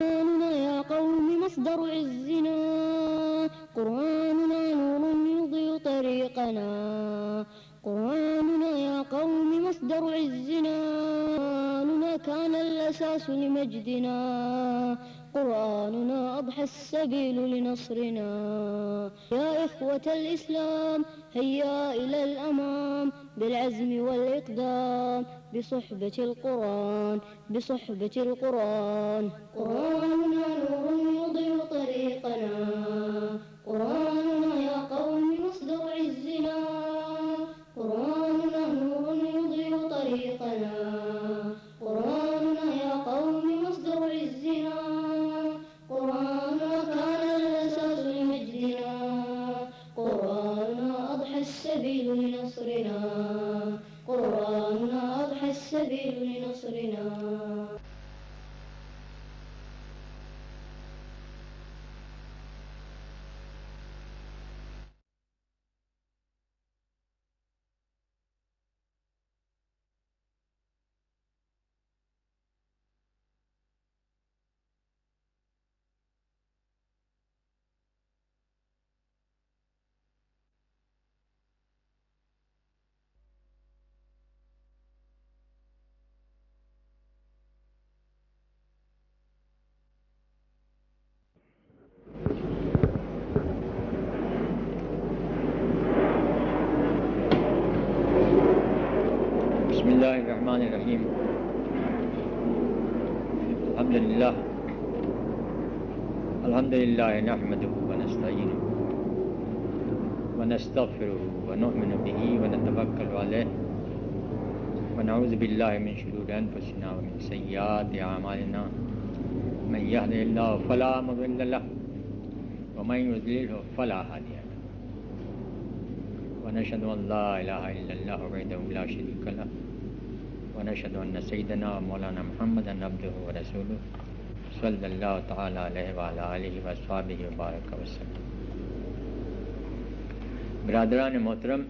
قرآننا يا قوم مصدر عزنا، قرآننا نور يضيء طريقنا، قرآننا يا قوم مصدر عزنا، قرآننا كان الأساس لمجدنا، قرآننا أضحى السبيل لنصرنا. يا إخوة الإسلام هيا إلى الأمام بالعزم والإقدام بصحبة القرآن، بصحبة القرآن. قرآننا نور يضيء طريقنا، قرآننا يا قوم مصدر عزنا، قرآننا نور يضيء طريقنا، قرآننا يا قوم مصدر عزنا، قرآننا كان الأساس لمجدنا، قرآننا أضحى السبيل لنصرنا، قرآننا أضحى السبيل لنصرنا. بسم الله الرحمن الرحيم. الحمد لله نحمده ونستعينه ونستغفره ونؤمن به ونتوكل عليه ونعوذ بالله من شرور أنفسنا ومن سيئات أعمالنا. من يهده الله فلا مضل له ومن يضلله فلا هادي له، ونشهد أن لا إله إلا الله وحده لا شريك له، ونشهد أن سيدنا مولانا محمدا عبده ورسوله صلی اللہ تعالی علیہ وعلی آلہ وصحبہ وبارک وسلم. برادران محترم،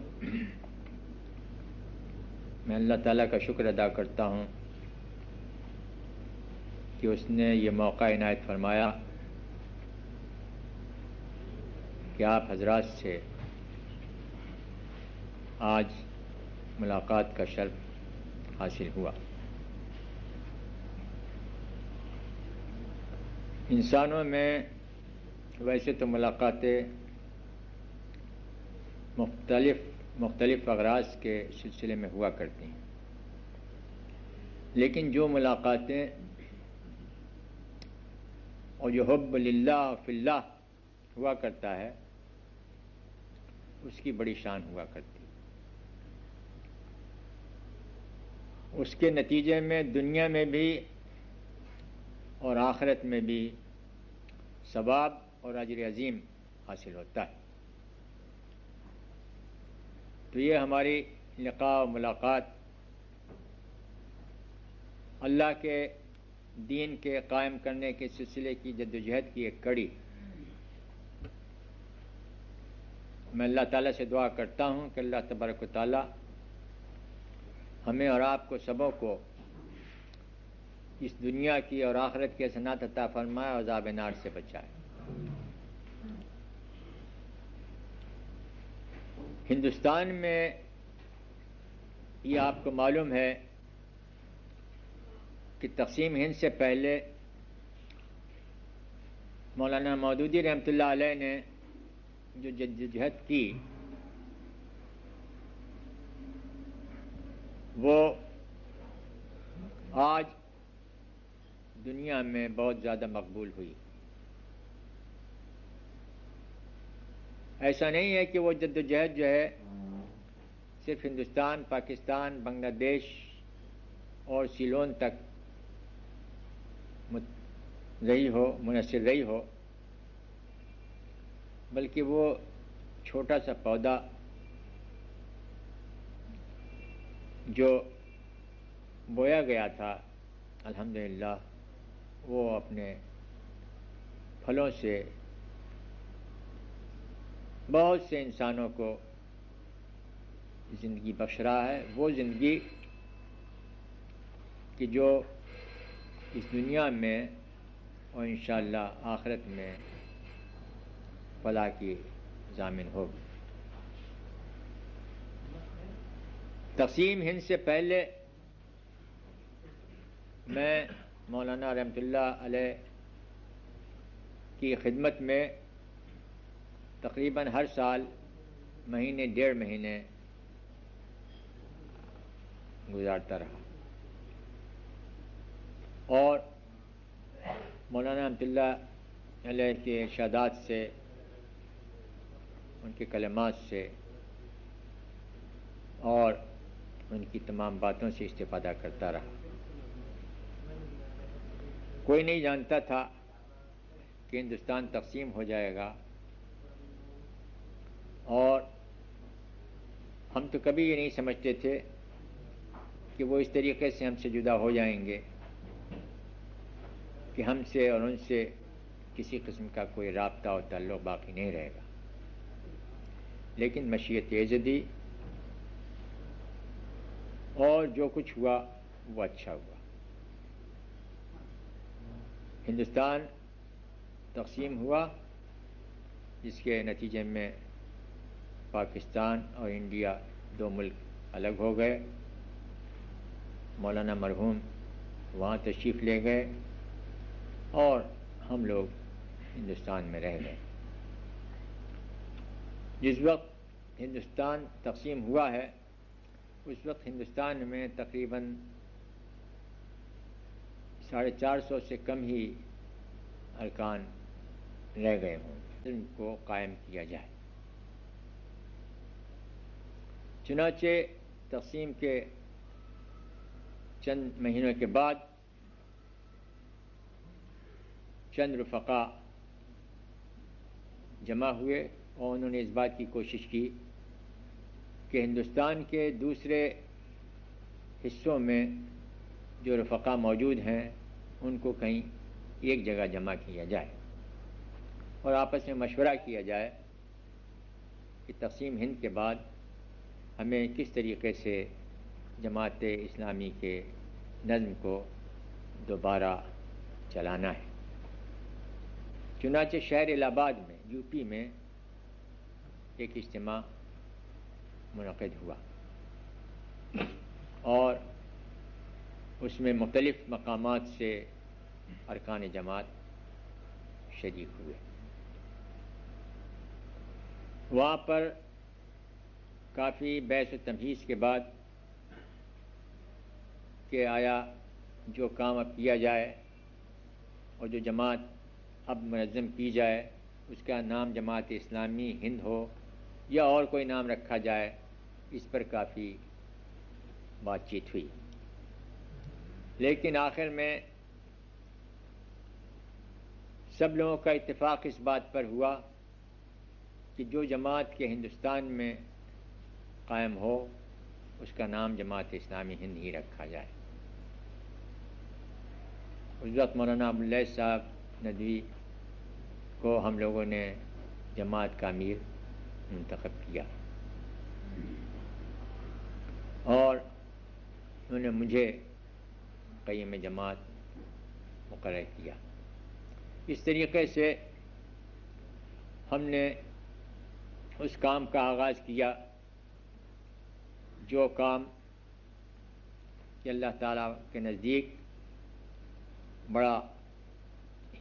میں اللہ تعالیٰ کا شکر ادا کرتا ہوں کہ اس نے یہ موقع عنایت فرمایا کہ آپ حضرات سے آج ملاقات کا شرف حاصل ہوا. انسانوں میں ویسے تو ملاقاتیں مختلف اغراض کے سلسلے میں ہوا کرتی ہیں، لیکن جو ملاقاتیں اور جو حب للہ فی اللہ ہوا کرتا ہے اس کی بڑی شان ہوا کرتی ہے. اس کے نتیجے میں دنیا میں بھی اور آخرت میں بھی ثواب اور اجر عظیم حاصل ہوتا ہے. تو یہ ہماری لقاء و ملاقات اللہ کے دین کے قائم کرنے کے سلسلے کی جدوجہد کی ایک کڑی. میں اللہ تعالیٰ سے دعا کرتا ہوں کہ اللہ تبارک و تعالیٰ ہمیں اور آپ کو سبوں کو اس دنیا کی اور آخرت کے حسنات عطا فرمائے اور عذاب نار سے بچائے. ہندوستان میں یہ آپ کو معلوم ہے کہ تقسیم ہند سے پہلے مولانا مودودی رحمۃ اللہ علیہ نے جو جدوجہد کی وہ آج دنیا میں بہت زیادہ مقبول ہوئی. ایسا نہیں ہے کہ وہ جدوجہد جو ہے صرف ہندوستان، پاکستان، بنگلہ دیش اور سیلون تک منحصر رہی ہو، بلکہ وہ چھوٹا سا پودا جو بویا گیا تھا الحمدللہ وہ اپنے پھلوں سے بہت سے انسانوں کو زندگی بخش رہا ہے. وہ زندگی کہ جو اس دنیا میں اور انشاءاللہ آخرت میں فلاح کی ضامن ہوگی۔ تقسیم ہند سے پہلے میں مولانا رحمۃ اللہ علیہ کی خدمت میں تقریباً ہر سال مہینے 1.5 مہینے گزارتا رہا، اور مولانا رحمۃ اللہ علیہ کے ارشادات سے، ان کے کلمات سے اور ان کی تمام باتوں سے استفادہ کرتا رہا۔ کوئی نہیں جانتا تھا کہ ہندوستان تقسیم ہو جائے گا، اور ہم تو کبھی یہ نہیں سمجھتے تھے کہ وہ اس طریقے سے ہم سے جدا ہو جائیں گے کہ ہم سے اور ان سے کسی قسم کا کوئی رابطہ اور تعلق باقی نہیں رہے گا، لیکن مشیت ایزدی اور جو کچھ ہوا وہ اچھا ہوا۔ ہندوستان تقسیم ہوا، جس کے نتیجے میں پاکستان اور انڈیا 2 ملک الگ ہو گئے۔ مولانا مرحوم وہاں تشریف لے گئے اور ہم لوگ ہندوستان میں رہ گئے۔ جس وقت ہندوستان تقسیم ہوا ہے اس وقت ہندوستان میں تقریباً 450 سے کم ہی ارکان رہ گئے ہوں جن کو قائم کیا جائے۔ چنانچہ تقسیم کے چند مہینوں کے بعد چند رفقا جمع ہوئے اور انہوں نے اس بات کی کوشش کی کہ ہندوستان کے دوسرے حصوں میں جو رفقا موجود ہیں ان کو کہیں ایک جگہ جمع کیا جائے اور آپس میں مشورہ کیا جائے کہ تقسیم ہند کے بعد ہمیں کس طریقے سے جماعت اسلامی کے نظم کو دوبارہ چلانا ہے۔ چنانچہ شہر الہ آباد میں یو پی میں ایک اجتماع منعقد ہوا اور اس میں مختلف مقامات سے ارکان جماعت شریک ہوئے۔ وہاں پر کافی بحث و تمہیز کے بعد کہ آیا جو کام اب کیا جائے اور جو جماعت اب منظم کی جائے اس کا نام جماعت اسلامی ہند ہو یا اور کوئی نام رکھا جائے، اس پر کافی بات چیت ہوئی، لیکن آخر میں سب لوگوں کا اتفاق اس بات پر ہوا کہ جو جماعت کے ہندوستان میں قائم ہو اس کا نام جماعت اسلامی ہند ہی رکھا جائے۔ اس وقت مولانا عبداللہ صاحب ندوی کو ہم لوگوں نے جماعت کا امیر منتخب کیا اور انہوں نے مجھے قیم جماعت مقرر کیا۔ اس طریقے سے ہم نے اس کام کا آغاز کیا جو کام کہ اللہ تعالیٰ کے نزدیک بڑا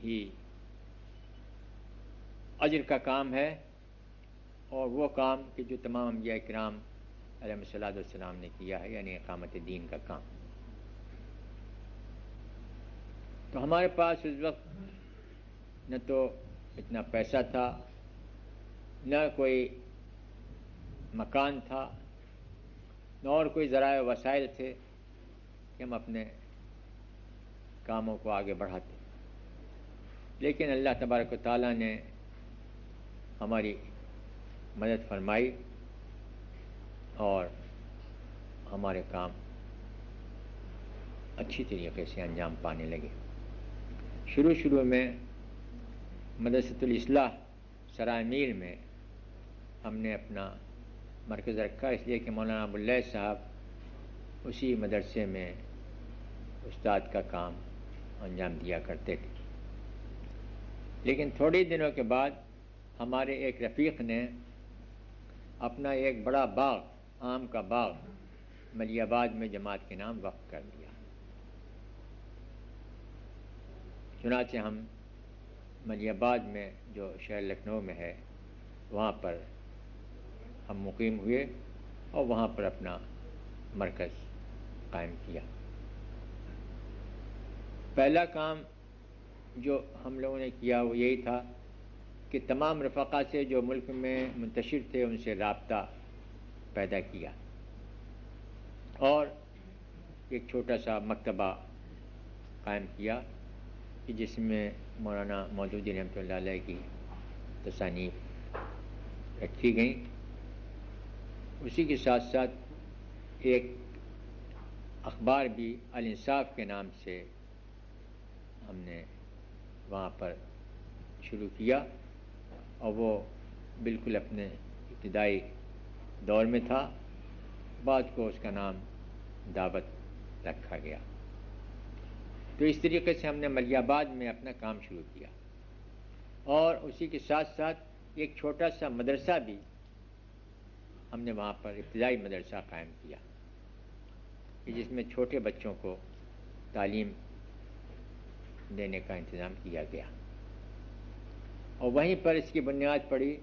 ہی اجر کا کام ہے، اور وہ کام کہ جو تمام انبیاء کرام علیہم الصلاۃ والسلام نے کیا ہے، یعنی اقامت دین کا کام۔ تو ہمارے پاس اس وقت نہ تو اتنا پیسہ تھا، نہ کوئی مکان تھا، نہ اور کوئی ذرائع وسائل تھے کہ ہم اپنے کاموں کو آگے بڑھاتے، لیکن اللہ تبارک و تعالیٰ نے ہماری مدد فرمائی اور ہمارے کام اچھی طریقے سے انجام پانے لگے۔ شروع میں مدرسۃ الاصلاح سرائے میر میں ہم نے اپنا مرکز رکھا، اس لیے کہ مولانا ابواللہ صاحب اسی مدرسے میں استاد کا کام انجام دیا کرتے تھے۔ لیکن تھوڑے دنوں کے بعد ہمارے ایک رفیق نے اپنا ایک بڑا باغ، آم کا باغ، ملیح آباد میں جماعت کے نام وقف کر دیا۔ چنانچہ ہم ملیح آباد میں جو شہر لکھنؤ میں ہے وہاں پر ہم مقیم ہوئے اور وہاں پر اپنا مرکز قائم کیا۔ پہلا کام جو ہم لوگوں نے کیا وہ یہی تھا کہ تمام رفقا سے جو ملک میں منتشر تھے ان سے رابطہ پیدا کیا اور ایک چھوٹا سا مکتبہ قائم کیا کہ جس میں مولانا مودودی رحمۃ اللہ علیہ کی تصانیف رکھی گئیں۔ اسی کے ساتھ ساتھ ایک اخبار بھی الانصاف کے نام سے ہم نے وہاں پر شروع کیا اور وہ بالکل اپنے ابتدائی دور میں تھا، بعد کو اس کا نام دعوت رکھا گیا۔ تو اس طریقے سے ہم نے ملیح آباد میں اپنا کام شروع کیا اور اسی کے ساتھ ساتھ ایک چھوٹا سا مدرسہ بھی ہم نے وہاں پر ابتدائی مدرسہ قائم کیا کہ جس میں چھوٹے بچوں کو تعلیم دینے کا انتظام کیا گیا، اور وہیں پر اس کی بنیاد پڑی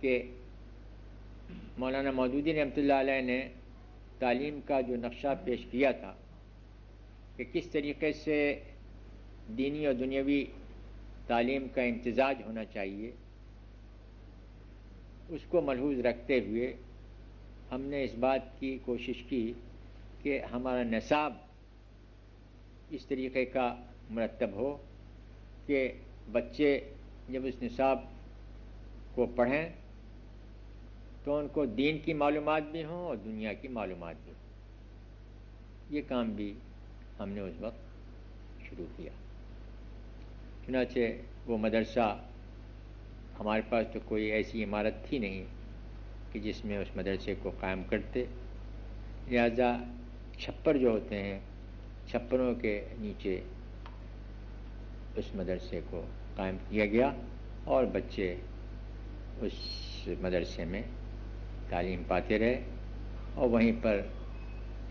کہ مولانا مودودی رحمۃ اللہ علیہ نے تعلیم کا جو نقشہ پیش کیا تھا کہ کس طریقے سے دینی اور دنیاوی تعلیم کا امتزاج ہونا چاہیے، اس کو ملحوظ رکھتے ہوئے ہم نے اس بات کی کوشش کی کہ ہمارا نصاب اس طریقے کا مرتب ہو کہ بچے جب اس نصاب کو پڑھیں تو ان کو دین کی معلومات بھی ہوں اور دنیا کی معلومات بھی ہوں۔ یہ کام بھی ہم نے اس وقت شروع کیا۔ چنانچہ وہ مدرسہ، ہمارے پاس تو کوئی ایسی عمارت تھی نہیں کہ جس میں اس مدرسے کو قائم کرتے، لہذا چھپر جو ہوتے ہیں چھپروں کے نیچے اس مدرسے کو قائم کیا گیا اور بچے اس مدرسے میں تعلیم پاتے رہے، اور وہیں پر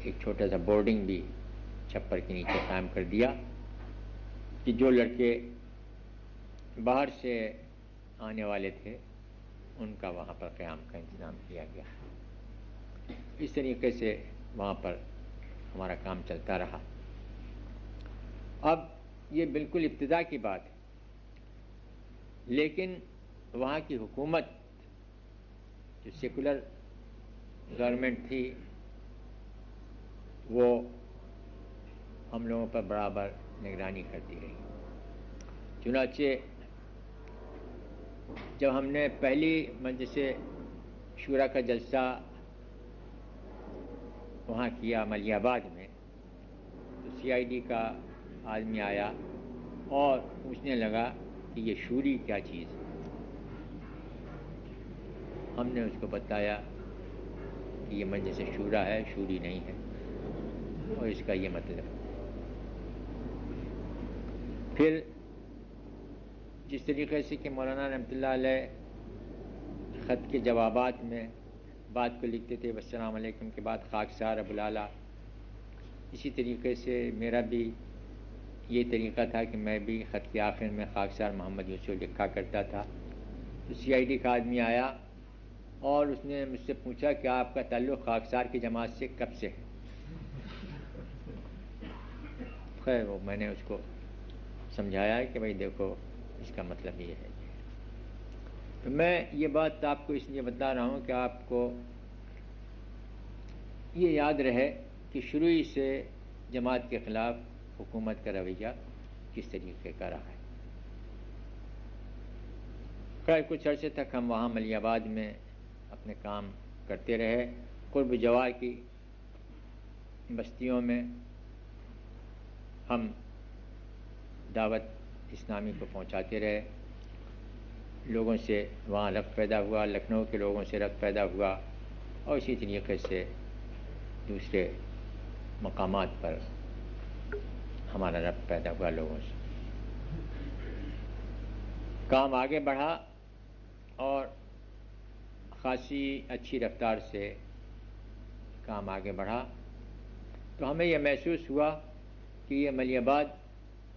ایک چھوٹا سا بورڈنگ بھی چھپر کے نیچے قائم کر دیا کہ جو لڑکے باہر سے آنے والے تھے ان کا وہاں پر قیام کا انتظام کیا گیا۔ اس طریقے سے وہاں پر ہمارا کام چلتا رہا۔ اب یہ بالکل ابتدا کی بات ہے، لیکن وہاں کی حکومت جو سیکولر گورنمنٹ تھی وہ ہم لوگوں پر برابر نگرانی کرتی رہی۔ چنانچہ جب ہم نے پہلی مجلس شورا کا جلسہ وہاں کیا ملیح آباد میں، تو سی آئی ڈی کا آدمی آیا اور پوچھنے لگا کہ یہ شوری کیا چیز ہے۔ ہم نے اس کو بتایا کہ یہ مجلس شورا ہے، شوری نہیں ہے، اور اس کا یہ مطلب۔ پھر جس طریقے سے کہ مولانا رحمۃ اللہ علیہ خط کے جوابات میں بات کو لکھتے تھے والسلام علیکم کے بعد خاکسار ابو الاعلیٰ، اسی طریقے سے میرا بھی یہ طریقہ تھا کہ میں بھی خط کے آخر میں خاکسار محمد یوسف لکھا کرتا تھا۔ تو سی آئی ڈی کا آدمی آیا اور اس نے مجھ سے پوچھا کہ آپ کا تعلق خاکسار کی جماعت سے کب سے ہے؟ خیر وہ میں نے اس کو سمجھایا کہ بھائی دیکھو اس کا مطلب یہ ہے۔ تو میں یہ بات آپ کو اس لیے بتا رہا ہوں کہ آپ کو یہ یاد رہے کہ شروع ہی سے جماعت کے خلاف حکومت کا رویہ کس طریقے کا رہا ہے۔ خیر کچھ عرصے تک ہم وہاں ملیح آباد میں اپنے کام کرتے رہے، قرب جوار کی بستیوں میں ہم دعوت اسلامی کو پہنچاتے رہے، لوگوں سے وہاں ربط پیدا ہوا، لکھنؤ کے لوگوں سے ربط پیدا ہوا، اور اسی طریقے سے دوسرے مقامات پر ہمارا ربط پیدا ہوا لوگوں سے۔ کام آگے بڑھا اور خاصی اچھی رفتار سے کام آگے بڑھا، تو ہمیں یہ محسوس ہوا کہ یہ ملی آباد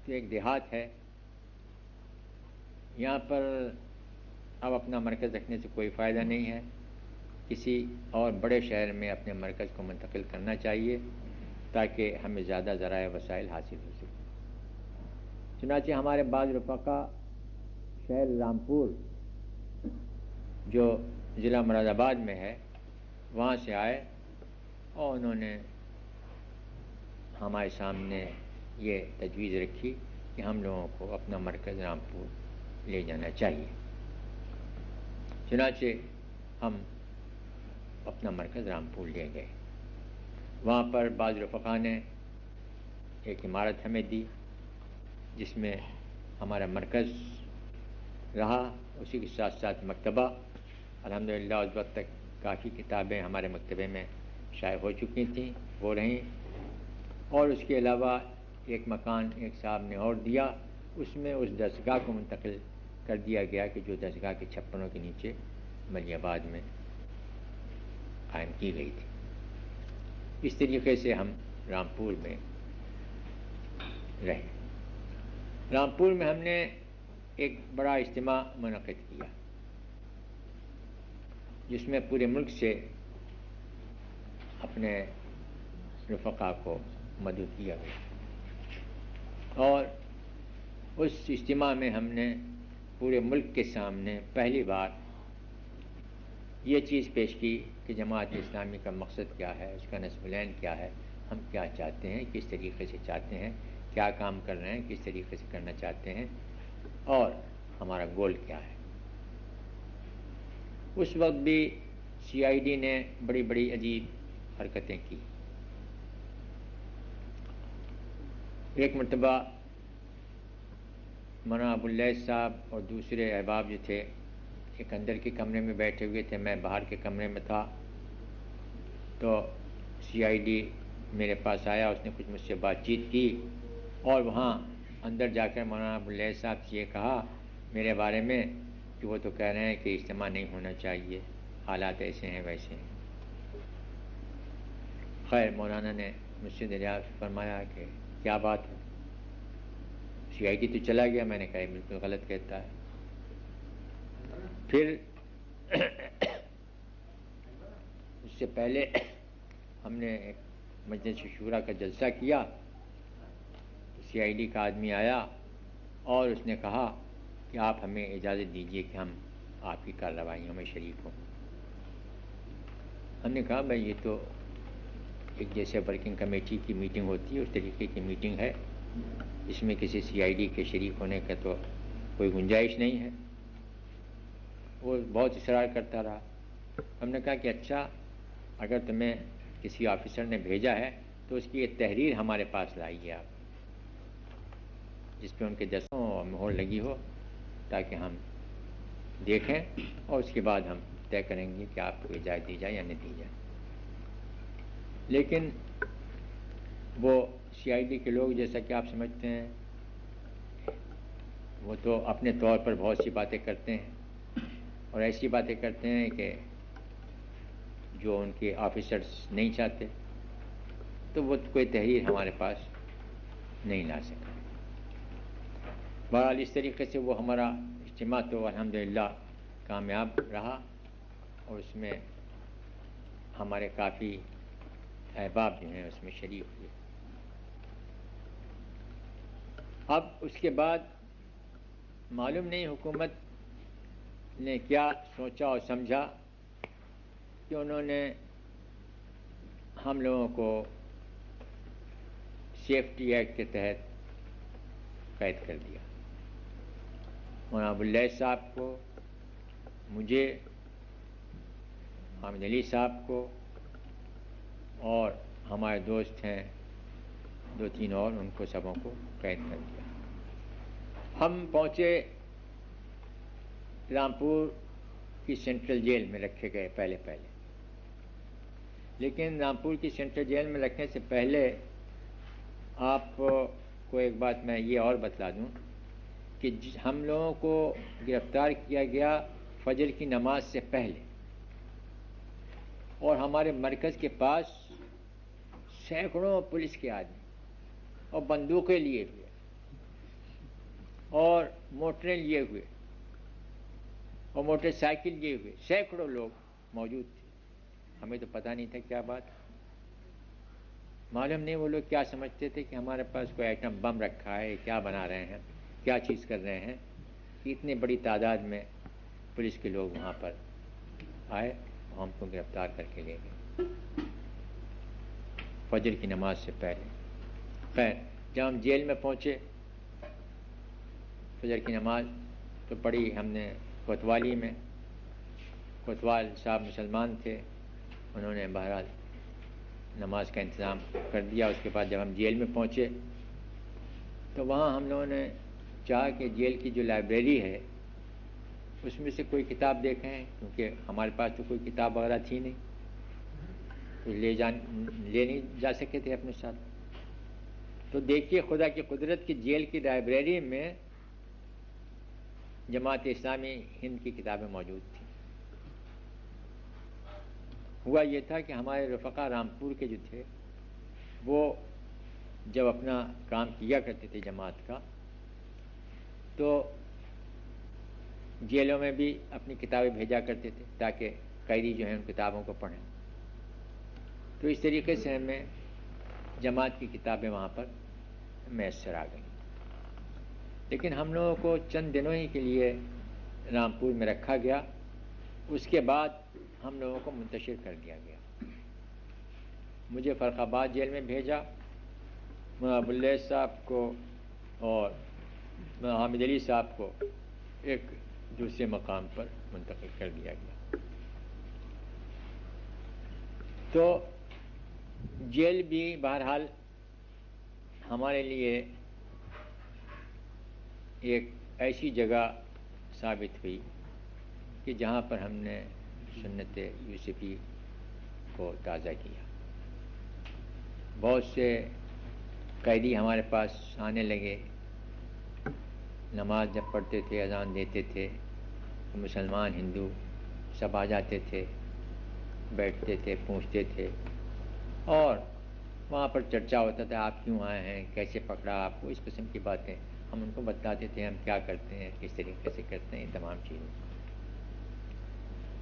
ایک دیہات ہے، یہاں پر اب اپنا مرکز رکھنے سے کوئی فائدہ نہیں ہے، کسی اور بڑے شہر میں اپنے مرکز کو منتقل کرنا چاہیے تاکہ ہمیں زیادہ ذرائع وسائل حاصل ہو سکیں۔ چنانچہ ہمارے بعض رفقا شہر رامپور جو ضلع مراد آباد میں ہے وہاں سے آئے اور انہوں نے ہمارے سامنے یہ تجویز رکھی کہ ہم لوگوں کو اپنا مرکز رامپور لے جانا چاہیے۔ چنانچہ ہم اپنا مرکز رامپور لے گئے۔ وہاں پر بعض رفقا نے ایک عمارت ہمیں دی جس میں ہمارا مرکز رہا، اسی کے ساتھ ساتھ مکتبہ۔ الحمدللہ اس وقت تک کافی کتابیں ہمارے مکتبے میں شائع ہو چکی تھیں، وہ رہیں، اور اس کے علاوہ ایک مکان ایک صاحب نے اور دیا، اس میں اس درسگاہ کو منتقل کر دیا گیا کہ جو درسگاہ کے چھپنوں کے نیچے ملی آباد میں قائم کی گئی تھی۔ اس طریقے سے ہم رامپور میں رہے۔ رامپور میں ہم نے ایک بڑا اجتماع منعقد کیا جس میں پورے ملک سے اپنے رفقا کو مدعو کیا گیا، اور اس اجتماع میں ہم نے پورے ملک کے سامنے پہلی بار یہ چیز پیش کی کہ جماعت اسلامی کا مقصد کیا ہے، اس کا نصب العین کیا ہے، ہم کیا چاہتے ہیں، کس طریقے سے چاہتے ہیں، کیا کام کر رہے ہیں، کس طریقے سے کرنا چاہتے ہیں، اور ہمارا گول کیا ہے۔ اس وقت بھی سی آئی ڈی نے بڑی بڑی عجیب حرکتیں کی۔ ایک مرتبہ مولانا ابواللیث صاحب اور دوسرے احباب جو تھے ایک اندر کے کمرے میں بیٹھے ہوئے تھے، میں باہر کے کمرے میں تھا، تو سی آئی ڈی میرے پاس آیا، اس نے کچھ مجھ سے بات چیت کی اور وہاں اندر جا کر مولانا ابواللیث صاحب سے یہ کہا میرے بارے میں کہ وہ تو کہہ رہے ہیں کہ اجتماع نہیں ہونا چاہیے، حالات ایسے ہیں ویسے ہیں۔ خیر مولانا نے مجھ سے دریافت فرمایا کہ کیا بات ہے؟ سی آئی ڈی تو چلا گیا۔ میں نے کہا بالکل غلط کہتا ہے۔ پھر اس سے پہلے ہم نے ایک مجلس شورا کا جلسہ کیا، سی آئی ڈی کا آدمی آیا اور اس نے کہا کہ آپ ہمیں اجازت دیجیے کہ ہم آپ کی کارروائیوں میں شریک ہوں۔ ہم نے کہا بھائی یہ تو ایک جیسے ورکنگ کمیٹی کی میٹنگ ہوتی ہے اس طریقے کی میٹنگ ہے، اس میں کسی سی آئی ڈی کے شریک ہونے کا تو کوئی گنجائش نہیں ہے۔ وہ بہت اصرار کرتا رہا۔ ہم نے کہا کہ اچھا اگر تمہیں کسی آفیسر نے بھیجا ہے تو اس کی ایک تحریر ہمارے پاس لائیے آپ، جس پہ ان کے دستوں اور مہر لگی ہو تاکہ ہم دیکھیں اور اس کے بعد ہم طے کریں گے کہ آپ کو اجازت دی جائے یا نہیں دی جائے۔ لیکن وہ سی آئی ڈی کے لوگ جیسا کہ آپ سمجھتے ہیں وہ تو اپنے طور پر بہت سی باتیں کرتے ہیں اور ایسی باتیں کرتے ہیں کہ جو ان کے آفیسرز نہیں چاہتے، تو وہ کوئی تحریر ہمارے پاس نہیں لا سکا۔ بہرحال اس طریقے سے وہ ہمارا اجتماع تو الحمدللہ کامیاب رہا اور اس میں ہمارے کافی احباب جو ہیں اس میں شریک ہوئے۔ اب اس کے بعد معلوم نہیں حکومت نے کیا سوچا اور سمجھا کہ انہوں نے ہم لوگوں کو سیفٹی ایکٹ کے تحت قید کر دیا۔ مولانا ابواللیث صاحب کو، مجھے، حامد علی صاحب کو اور ہمارے دوست ہیں دو تین اور، ان کو سبوں کو قید کر دیا۔ ہم پہنچے رامپور کی سینٹرل جیل میں رکھے گئے پہلے، لیکن رامپور کی سینٹرل جیل میں رکھنے سے پہلے آپ کو ایک بات میں یہ اور بتلا دوں کہ ہم لوگوں کو گرفتار کیا گیا فجر کی نماز سے پہلے، اور ہمارے مرکز کے پاس سینکڑوں پولیس کے آدمی اور بندوقیں لیے ہوئے اور موٹریں لیے ہوئے اور موٹر سائیکل لیے ہوئے سینکڑوں لوگ موجود تھے. ہمیں تو پتہ نہیں تھا کیا بات، معلوم نہیں وہ لوگ کیا سمجھتے تھے کہ ہمارے پاس کوئی آئٹم بم رکھا ہے، کیا بنا رہے ہیں، کیا چیز کر رہے ہیں. اتنی بڑی تعداد میں پولیس کے لوگ وہاں پر آئے اور ہم کو گرفتار کر کے لے گئے فجر کی نماز سے پہلے. خیر جب ہم جیل میں پہنچے فجر کی نماز تو پڑھی ہم نے کوتوالی میں. کوتوال صاحب مسلمان تھے، انہوں نے بہرحال نماز کا انتظام کر دیا. اس کے بعد جب ہم جیل میں پہنچے تو وہاں ہم لوگوں نے چاہا کہ جیل کی جو لائبریری ہے اس میں سے کوئی کتاب دیکھیں، کیونکہ ہمارے پاس تو کوئی کتاب وغیرہ تھی نہیں، تو لے نہیں جا سکے تھے اپنے ساتھ. تو دیکھیے خدا کی قدرت کی جیل کی لائبریری میں جماعت اسلامی ہند کی کتابیں موجود تھیں. ہوا یہ تھا کہ ہمارے رفقا رامپور کے جو تھے وہ جب اپنا کام کیا کرتے تھے جماعت کا تو جیلوں میں بھی اپنی کتابیں بھیجا کرتے تھے تاکہ قیدی جو ہیں ان کتابوں کو پڑھیں. تو اس طریقے سے ہمیں جماعت کی کتابیں وہاں پر میسر آ گئیں. لیکن ہم لوگوں کو چند دنوں ہی کے لیے رامپور میں رکھا گیا، اس کے بعد ہم لوگوں کو منتشر کر دیا گیا. مجھے فرق آباد جیل میں بھیجا، ابواللیث صاحب کو اور حامد علی صاحب کو ایک دوسرے مقام پر منتقل کر دیا گیا. تو جیل بھی بہرحال ہمارے لیے ایک ایسی جگہ ثابت ہوئی کہ جہاں پر ہم نے سنت یوسفی کو تازہ کیا. بہت سے قیدی ہمارے پاس آنے لگے، نماز جب پڑھتے تھے اذان دیتے تھے مسلمان ہندو سب آ جاتے تھے، بیٹھتے تھے، پوچھتے تھے اور وہاں پر چرچا ہوتا تھا آپ کیوں آئے ہیں، کیسے پکڑا آپ کو، اس قسم کی باتیں ہم ان کو بتاتے تھے ہم کیا کرتے ہیں، کس طریقے سے کرتے ہیں، تمام چیزیں.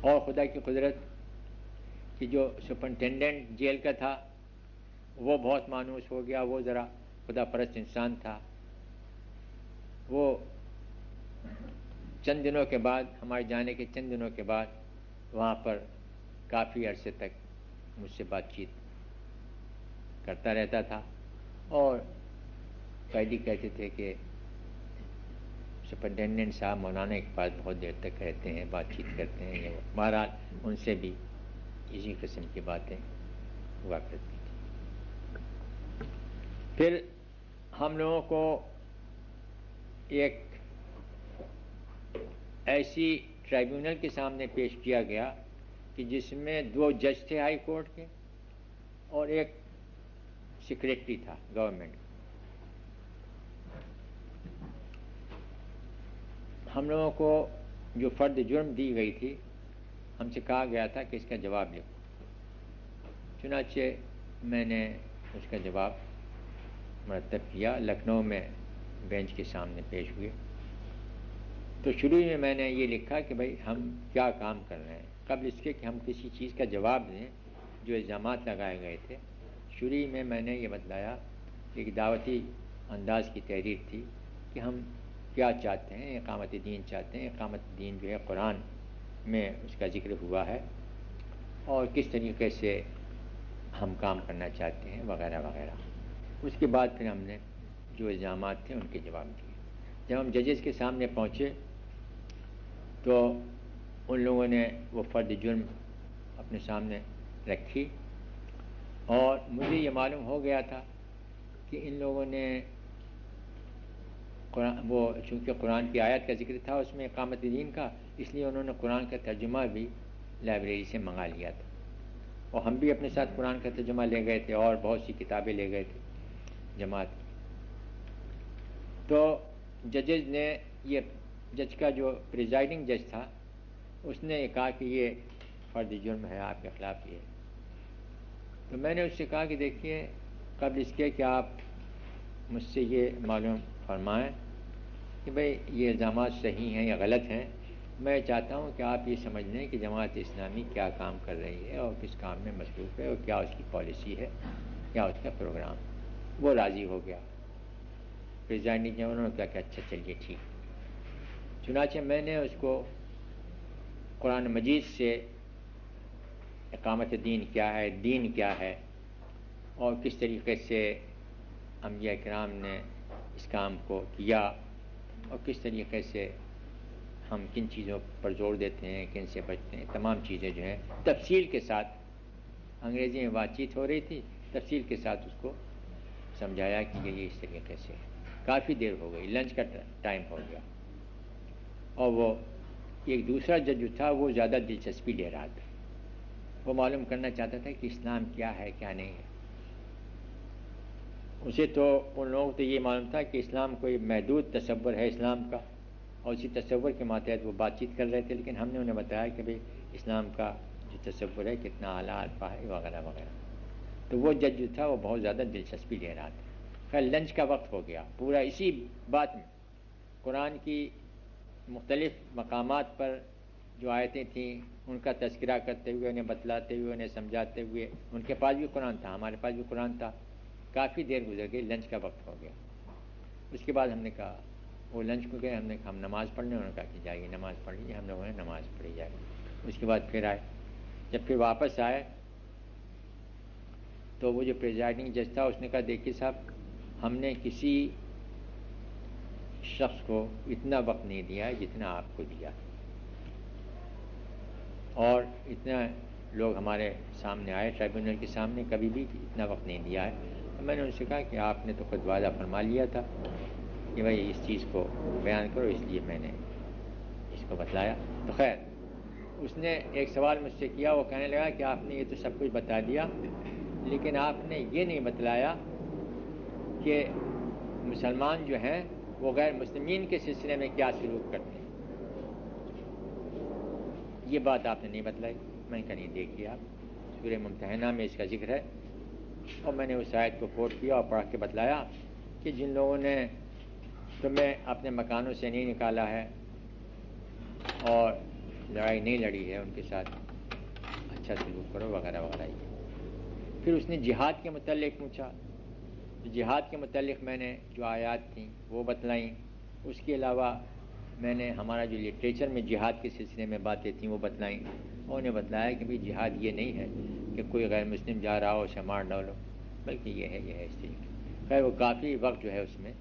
اور خدا کی قدرت کہ جو سپرنٹینڈنٹ جیل کا تھا وہ بہت مانوس ہو گیا، وہ ذرا خدا پرست انسان تھا. وہ چند دنوں کے بعد، ہمارے جانے کے چند دنوں کے بعد وہاں پر کافی عرصے تک مجھ سے بات چیت کرتا رہتا تھا اور قیدی کہتے تھے کہ سپرنٹینڈنٹ صاحب مولانا کے پاس بہت دیر تک رہتے ہیں، بات چیت کرتے ہیں. یہ بہرحال ان سے بھی اسی قسم کی باتیں ہوا کرتی تھیں. پھر ہم لوگوں کو ایک ایسی ٹرائیبیونل کے سامنے پیش کیا گیا کہ جس میں 2 جج تھے ہائی کورٹ کے اور ایک سیکریٹری تھا گورنمنٹ. ہم لوگوں کو جو فرد جرم دی گئی تھی ہم سے کہا گیا تھا کہ اس کا جواب لکھو. چنانچہ میں نے اس کا جواب مرتب کیا، لکھنؤ میں بینچ کے سامنے پیش ہوئے. تو شروع میں میں نے یہ لکھا کہ بھائی ہم کیا کام کر رہے ہیں، قبل اس کے کہ ہم کسی چیز کا جواب دیں جو الزامات لگائے گئے تھے. شروع میں نے یہ بتلایا کہ ایک دعوتی انداز کی تحریر تھی کہ ہم کیا چاہتے ہیں، اقامت دین چاہتے ہیں. اقامت دین جو ہے قرآن میں اس کا ذکر ہوا ہے اور کس طریقے سے ہم کام کرنا چاہتے ہیں وغیرہ وغیرہ. اس کے بعد پھر ہم نے جو الزامات تھے ان کے جواب دیے. جب ہم ججز کے سامنے پہنچے تو ان لوگوں نے وہ فرد جرم اپنے سامنے رکھی اور مجھے یہ معلوم ہو گیا تھا کہ ان لوگوں نے وہ چونکہ قرآن کی آیت کا ذکر تھا اس میں اقامت دین کا، اس لیے انہوں نے قرآن کا ترجمہ بھی لائبریری سے منگا لیا تھا اور ہم بھی اپنے ساتھ قرآن کا ترجمہ لے گئے تھے اور بہت سی کتابیں لے گئے تھے جماعت کی. تو ججز نے یہ جج کا جو پریزائڈنگ جج تھا اس نے کہا کہ یہ فرد جرم ہے آپ کے خلاف یہ. تو میں نے اس سے کہا کہ دیکھیے قبل اس کے کہ آپ مجھ سے یہ معلوم فرمائیں کہ بھئی یہ الزامات صحیح ہیں یا غلط ہیں. میں چاہتا ہوں کہ آپ یہ سمجھ لیں کہ جماعت اسلامی کیا کام کر رہی ہے اور کس کام میں مصروف ہے اور کیا اس کی پالیسی ہے، کیا اس کا پروگرام. وہ راضی ہو گیا. پریزائڈنگ جج انہوں نے کہا کہ اچھا چلیے ٹھیک. چنانچہ میں نے اس کو قرآن مجید سے اقامت دین کیا ہے، دین کیا ہے، اور کس طریقے سے انبیاء کرام نے اس کام کو کیا اور کس طریقے سے ہم کن چیزوں پر زور دیتے ہیں، کن سے بچتے ہیں، تمام چیزیں جو ہیں تفصیل کے ساتھ. انگریزی میں بات چیت ہو رہی تھی، تفصیل کے ساتھ اس کو سمجھایا کہ یہ اس طریقے سے. کافی دیر ہو گئی، لنچ کا ٹائم ہو گیا، اور وہ ایک دوسرا جج جو تھا وہ زیادہ دلچسپی لے رہا تھا. وہ معلوم کرنا چاہتا تھا کہ اسلام کیا ہے کیا نہیں ہے. اسے تو ان لوگوں کو تو یہ معلوم تھا کہ اسلام کوئی محدود تصور ہے اسلام کا، اور اسی تصور کے ماتحت وہ بات چیت کر رہے تھے. لیکن ہم نے انہیں بتایا کہ بھئی اسلام کا جو تصور ہے کتنا اعلیٰ الفا ہے وغیرہ وغیرہ. تو وہ جج جو تھا وہ بہت زیادہ دلچسپی لے رہا تھا. خیر لنچ کا وقت ہو گیا. پورا اسی بات میں قرآن کی مختلف مقامات پر جو آیتیں تھیں ان کا تذکرہ کرتے ہوئے، انہیں بتلاتے ہوئے، انہیں سمجھاتے ہوئے. ان کے پاس بھی قرآن تھا، ہمارے پاس بھی قرآن تھا. کافی دیر گزر گئی، لنچ کا وقت ہو گیا. اس کے بعد ہم نے کہا وہ لنچ کو گئے، ہم نے کہا ہم نماز پڑھنے. انہوں نے کہا کہ جائیے نماز پڑھ لیجیے. ہم لوگوں نے نماز پڑھی جائے. اس کے بعد پھر آئے. جب پھر واپس آئے تو وہ جو پریزائڈنگ جج تھا اس نے کہا دیکھیے صاحب ہم نے کسی شخص کو اتنا وقت نہیں دیا ہے جتنا آپ کو دیا، اور اتنا لوگ ہمارے سامنے آئے ٹرائبیونل کے سامنے کبھی بھی اتنا وقت نہیں دیا ہے. تو میں نے ان سے کہا کہ آپ نے تو خود وعدہ فرما لیا تھا کہ بھائی اس چیز کو بیان کرو، اس لیے میں نے اس کو بتلایا. تو خیر اس نے ایک سوال مجھ سے کیا. وہ کہنے لگا کہ آپ نے یہ تو سب کچھ بتا دیا لیکن آپ نے یہ نہیں بتلایا کہ مسلمان جو ہیں وہ غیر مسلمین کے سلسلے میں کیا سلوک کرتے ہیں. یہ بات آپ نے نہیں بتلائی. میں نے کہا نہیں دیکھیے آپ سورہ ممتحنہ میں اس کا ذکر ہے، اور میں نے اس آیت کو کوٹ کیا اور پڑھ کے بتلایا کہ جن لوگوں نے تمہیں اپنے مکانوں سے نہیں نکالا ہے اور لڑائی نہیں لڑی ہے ان کے ساتھ اچھا سلوک کرو وغیرہ وغیرہ. پھر اس نے جہاد کے متعلق پوچھا. جہاد کے متعلق میں نے جو آیات تھیں وہ بتلائیں. اس کے علاوہ میں نے ہمارا جو لٹریچر میں جہاد کے سلسلے میں باتیں تھیں وہ بتلائیں، اور انہیں بتلایا کہ بھئی جہاد یہ نہیں ہے کہ کوئی غیر مسلم جا رہا ہو اسے مار ڈالو، بلکہ یہ ہے اس طریقے. خیر وہ کافی وقت جو ہے اس میں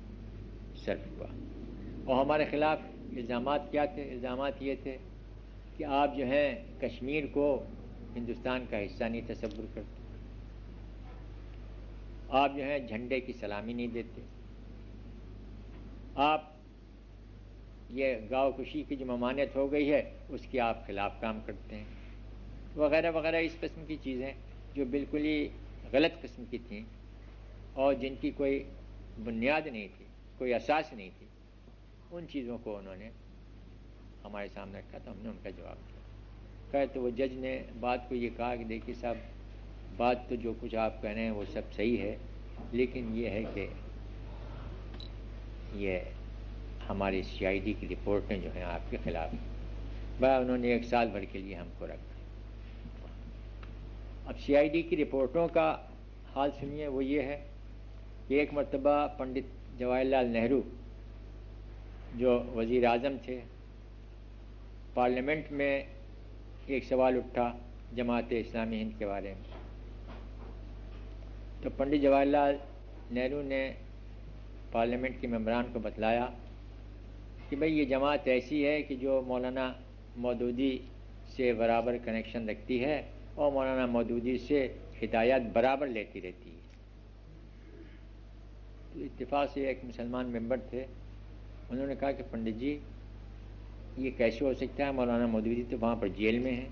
صرف ہوا. اور ہمارے خلاف الزامات کیا تھے؟ الزامات یہ تھے کہ آپ جو ہیں کشمیر کو ہندوستان کا حصہ نہیں تصور کرتے، آپ جو ہیں جھنڈے کی سلامی نہیں دیتے، آپ یہ گاؤ کشی کی جو ممانعت ہو گئی ہے اس کے آپ خلاف کام کرتے ہیں وغیرہ وغیرہ. اس قسم کی چیزیں جو بالکل ہی غلط قسم کی تھیں اور جن کی کوئی بنیاد نہیں تھی، کوئی اساس نہیں تھی، ان چیزوں کو انہوں نے ہمارے سامنے رکھا تو ہم نے ان کا جواب دیا. خیر تو وہ جج نے بات کو یہ کہا کہ دیکھیے صاحب بات تو جو کچھ آپ کہہ رہے ہیں وہ سب صحیح ہے، لیکن یہ ہے کہ یہ ہماری CID کی رپورٹیں جو ہیں آپ کے خلاف انہوں نے 1 سال بھر کے لیے ہم کو رکھا. اب CID کی رپورٹوں کا حال سنیے. وہ یہ ہے کہ ایک مرتبہ پنڈت جواہر لال نہرو جو وزیر اعظم تھے، پارلیمنٹ میں ایک سوال اٹھا جماعت اسلامی ہند کے بارے میں. تو پنڈت جواہر لال نہرو نے پارلیمنٹ کے ممبران کو بتلایا کہ بھئی یہ جماعت ایسی ہے کہ جو مولانا مودودی سے برابر کنیکشن رکھتی ہے اور مولانا مودودی سے ہدایات برابر لیتی رہتی ہے. تو اتفاق سے ایک مسلمان ممبر تھے، انہوں نے کہا کہ پنڈت جی یہ کیسے ہو سکتا ہے؟ مولانا مودودی تو وہاں پر جیل میں ہیں،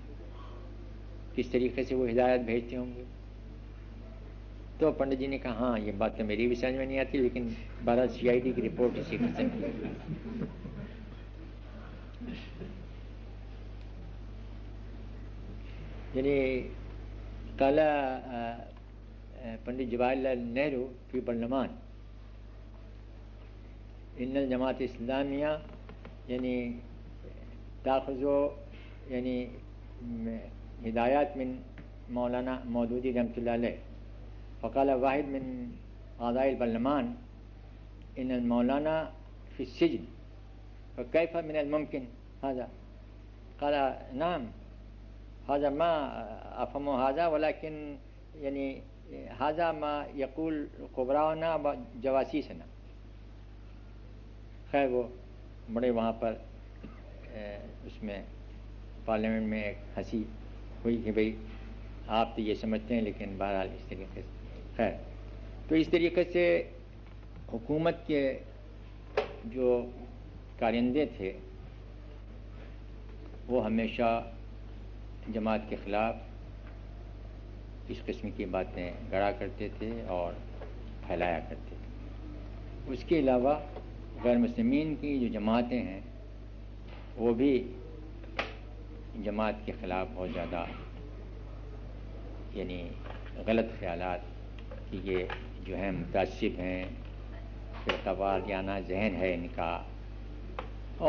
کس طریقے سے وہ ہدایت بھیجتے ہوں گے؟ تو پنڈت جی نے کہا ہاں یہ بات تو میری بھی سمجھ میں نہیں آتی، لیکن بہرحال CID کی رپورٹ اسی قسم کی. یعنی قال پنڈت جواہر لال نہرو فی برلمان ان الجماعت اسلامیہ یعنی تاخذ یعنی ہدایات من مولانا مودودی رحمۃ اللہ علیہ فقال واحد من اعضاء البرلمان ان المولانا في السجن فكيف من الممكن هذا؟ قال نعم هذا ما أفهم هذا ولكن يعني هذا ما يقول خبراؤنا وجواسيسنا. خیر وہ بڑے وہاں پر اس میں پارلیمنٹ میں ایک ہنسی ہوئی کہ بھئی آپ تو یہ سمجھتے ہیں لیکن بہرحال اس طریقے سے. خیر تو اس طریقے سے حکومت کے جو کارندے تھے وہ ہمیشہ جماعت کے خلاف اس قسم کی باتیں گڑا کرتے تھے اور پھیلایا کرتے تھے. اس کے علاوہ غیر مسلمین کی جو جماعتیں ہیں وہ بھی جماعت کے خلاف بہت زیادہ یعنی غلط خیالات کہ یہ جو ہیں متعصب ہیں، فرقہ واریانہ ذہن ہے ان کا،